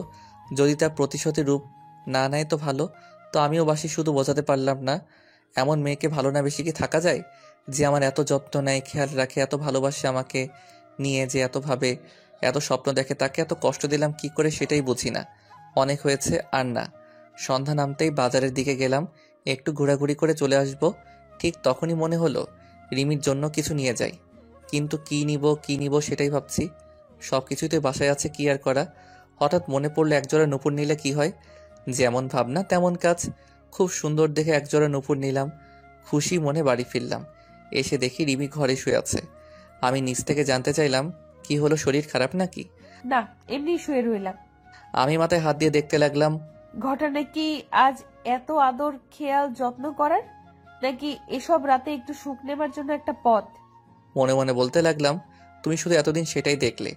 যদি তার প্রতিশোধের রূপ না নেয় তো ভালো। তো আমিও বাসি, শুধু বোঝাতে পারলাম না। এমন মেয়েকে ভালো না বেশি কি থাকা যায়, যে আমার এত যত্ন নেয়, খেয়াল রাখে, এত ভালোবাসে আমাকে নিয়ে, যে এত ভাবে, এত স্বপ্ন দেখে। তাকে এত কষ্ট দিলাম কি করে সেটাই বুঝি না। অনেক হয়েছে, আর না। সন্ধ্যা নামতেই বাজারের দিকে গেলাম, একটু ঘোরাঘুরি করে চলে আসব। ঠিক তখনই মনে হলো রিমির জন্য কিছু নিয়ে যাই। কিন্তু কি নিব সেটাই ভাবছি। সব কিছুই তো বাসায় আছে, কি আর করা। হঠাৎ মনে পড়লো একজোড়া নুপুর নিলে কি হয়। যেমন ভাবনা তেমন কাজ। খুব সুন্দর দেখে একজোড়া নুপুর নিলাম। খুশি মনে বাড়ি ফিরলাম। এসে দেখি রিমি ঘরে শুয়ে আছে। আমি নিচ থেকে জানতে চাইলাম, কি হলো, শরীর খারাপ নাকি? না, এমনি শুয়ে রইলাম। আমি মাথায় হাত দিয়ে দেখতে লাগলাম। ঘটনা কি আজ এত আদর খেয়াল যত্ন করার, নাকি এসব রাতে একটু সুখ নেবার জন্য একটা পথ? মনে মনে বলতে লাগলাম, তুমি শুধু এতদিন সেটাই দেখলে,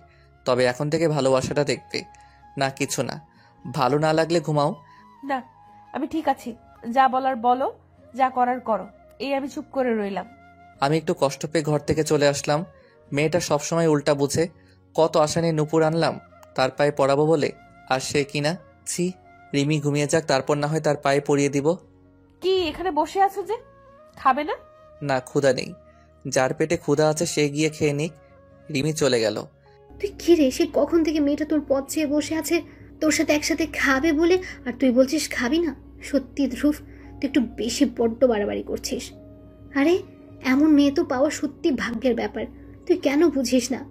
তবে এখন থেকে ভালোবাসাটা দেখবে। না কিছু না, ভালো না লাগলে ঘুমাও। না, আমি ঠিক আছি। যা বলার বলো, যা করার করো। এই আমি চুপ করে রইলাম। আমি একটু কষ্ট পেয়ে ঘর থেকে চলে আসলাম। মেয়েটা সবসময় উল্টা বুঝে। কত আশা নিয়ে নুপুর আনলাম তার পায়ে পরাবো বলে, আর সে কিনা, ছি। রিমি ঘুমিয়ে যাক, তারপর না হয় তার পায়ে পরিয়ে দিব। কি এখানে বসে আছো যে, খাবে না? না, ক্ষুধা নেই। যার পেটে ক্ষুধা আছে সে গিয়ে খেয়ে নিক। রিমি চলে গেল। তুই কি রে, সে কখন থেকে মেয়েটা তোর পথ চেয়ে বসে আছে তোর সাথে একসাথে খাবে বলে, আর তুই বলছিস খাবি না? সত্যি ধ্রুব, তুই একটু বেশি বড্ড বাড়াবাড়ি করছিস। আরে এমন মেয়ে তো পাওয়া সত্যি ভাগ্যের ব্যাপার। তুই কেন বুঝিস না?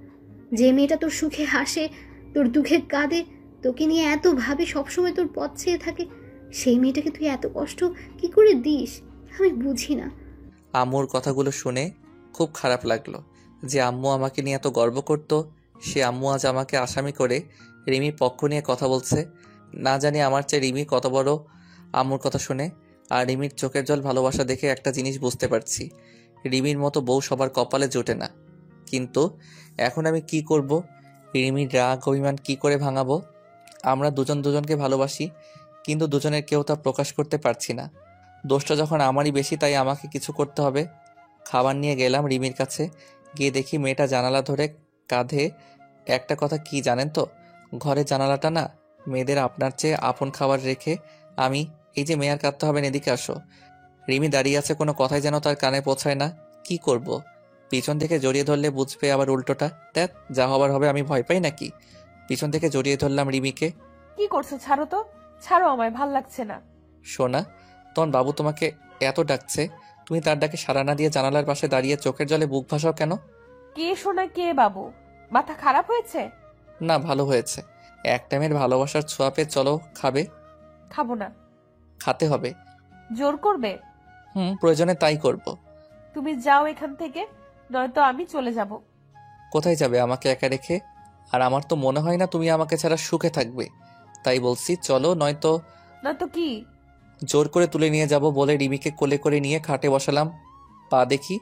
যে মেয়েটা তোর সুখে হাসে, তোর দুঃখে কাঁদে, তোকে নিয়ে এত ভাবে, সবসময় তোর পথ চেয়ে থাকে, সেই মেয়েটাকে তুই এত কষ্ট কি করে দিস? আমি বুঝি না। আম্মুর কথাগুলো শুনে খুব খারাপ লাগলো যে আম্মু আমাকে নিয়ে এত গর্ব করতো, সে আম্মু আজ আমাকে আসামি করে রিমির পক্ষ নিয়ে কথা বলছে। না জানি আমার চেয়ে রিমি কত বড়। আম্মুর কথা শুনে আর রিমির চোখের জল ভালোবাসা দেখে একটা জিনিস বুঝতে পারছি, রিমির মতো বউ সবার কপালে জোটে না। কিন্তু এখন আমি কি করব? রিমির রাগ অভিমান কি করে ভাঙাবো? আমরা দুজন দুজনকে ভালোবাসি, কিন্তু দুজনের কেউ তা প্রকাশ করতে পারছি না। দোষটা যখন আমারই বেশি, তাই আমাকে কিছু করতে হবে। খাবার নিয়ে গেলাম রিমির কাছে, গিয়ে দেখি মেয়েটা জানালা ধরে কাঁধে। একটা কথা কি জানেন তো, ঘরের জানালাটা না মেয়েদের আপনার চেয়ে আপন খাবার রেখে আমি, এই যে মেয়ার কাঁদতে হবে, এদিকে আসো। রিমি দাঁড়িয়ে আছে, কোনো কথাই যেন তার কানে পৌঁছায় না। কি করব? পিছন থেকে জড়িয়ে ধরলে বুঝবে আবার উল্টোটা। দেখ, যা হবার হবে, আমি ভয় পাই নাকি? পিছন থেকে জড়িয়ে ধরলাম রিমিকে। কি করছো? ছাড়ো তো, ছাড়ো, আমায় ভাল লাগছে না। সোনা, তখন বাবু তোমাকে এত ডাকছে, তুমি তার ডাকে সাড়া না দিয়ে জানালার পাশে দাঁড়িয়ে চোখের জলে বুক ভাসাও কেন? কে শোনা, কে বাবু? মাথা খারাপ হয়েছে? না, ভালো হয়েছে। এক টাইমের ভালোবাসার ছোঁয়া পেয়ে চলো, খাবে? খাবো না। খাতে হবে। জোর করবে? প্রয়োজনে তাই করব। তুমি যাও এখান থেকে, নয়তো আমি চলে যাব। কোথায় যাবে আমাকে একা রেখে? আর আমার তো মনে হয় না তুমি আমাকে ছাড়া সুখে থাকবে। তাই বলছি চলো, নয়তো। নয়তো কি? জোর করে তুলে নিয়ে যাব বলে রিমিকে কোলে করে নিয়ে খাটে বসালাম। পা দেখি।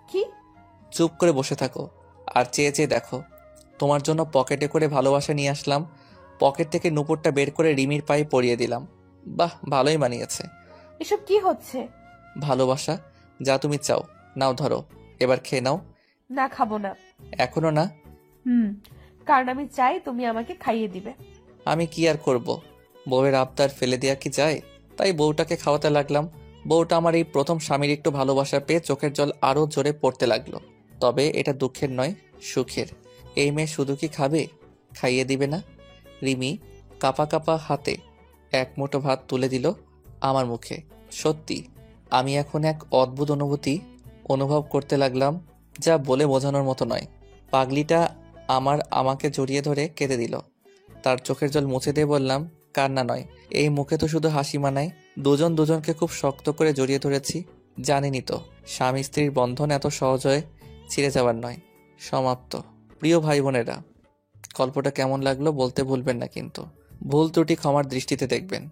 কি? চুপ করে বসে থাকো আর চেয়ে চেয়ে দেখো। তোমার জন্য পকেটে করে ভালোবাসা নিয়ে আসলাম। পকেট থেকে নুপুরটা বের করে রিমির পায়ে পরিয়ে দিলাম। বাহ, ভালোই মানিয়েছে। এসব কি হচ্ছে? ভালোবাসা, যা তুমি চাও নাও, ধরো, এবার খেয়ে নাও। না, খাবো না। এখনো না? কারণ আমি চাই তুমি আমাকে খাইয়ে দিবে। আমি কি আর করব, বউয়ের আবদার ফেলে দেয়া কি যায়? তাই বউটাকে খাওয়াতে লাগলাম। বউটা আমার এই প্রথম স্বামীর একটু ভালোবাসা পেয়ে চোখের জল আরো জোরে পড়তে লাগলো। তবে এটা দুঃখের নয়, সুখের। এই মেয়ে শুধু কি খাবে, খাইয়ে দিবে না? রিমি কাপা কাপা হাতে এক মুঠো ভাত তুলে দিল আমার মুখে। সত্যি আমি এখন এক অদ্ভুত অনুভূতি অনুভব করতে লাগলাম, যা বলে বোঝানোর মতো নয়। পাগলিটা আমাকে জড়িয়ে ধরে কেঁদে দিল। তার চোখের জল মুছে দিয়ে বললাম, কান্না নয়, এই মুখে তো শুধু হাসি মানায়। দুজন দুজনকে খুব শক্ত করে জড়িয়ে ধরেছি। জানিনি তো স্বামী স্ত্রীর বন্ধন এত সহজ হয়ে ছিঁড়ে যাবার নয়। সমাপ্ত। প্রিয় ভাই বোনেরা, গল্পটা কেমন লাগলো বলতে ভুলবেন না কিন্তু। ভুল ত্রুটি ক্ষমার দৃষ্টিতে দেখবেন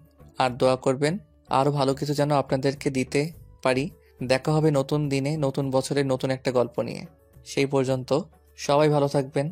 আর দোয়া করবেন আরও ভালো কিছু যেন আপনাদেরকে দিতে পারি। দেখা হবে নতুন দিনে, নতুন বছরের নতুন একটা গল্প নিয়ে। সেই পর্যন্ত সবাই ভালো থাকবেন।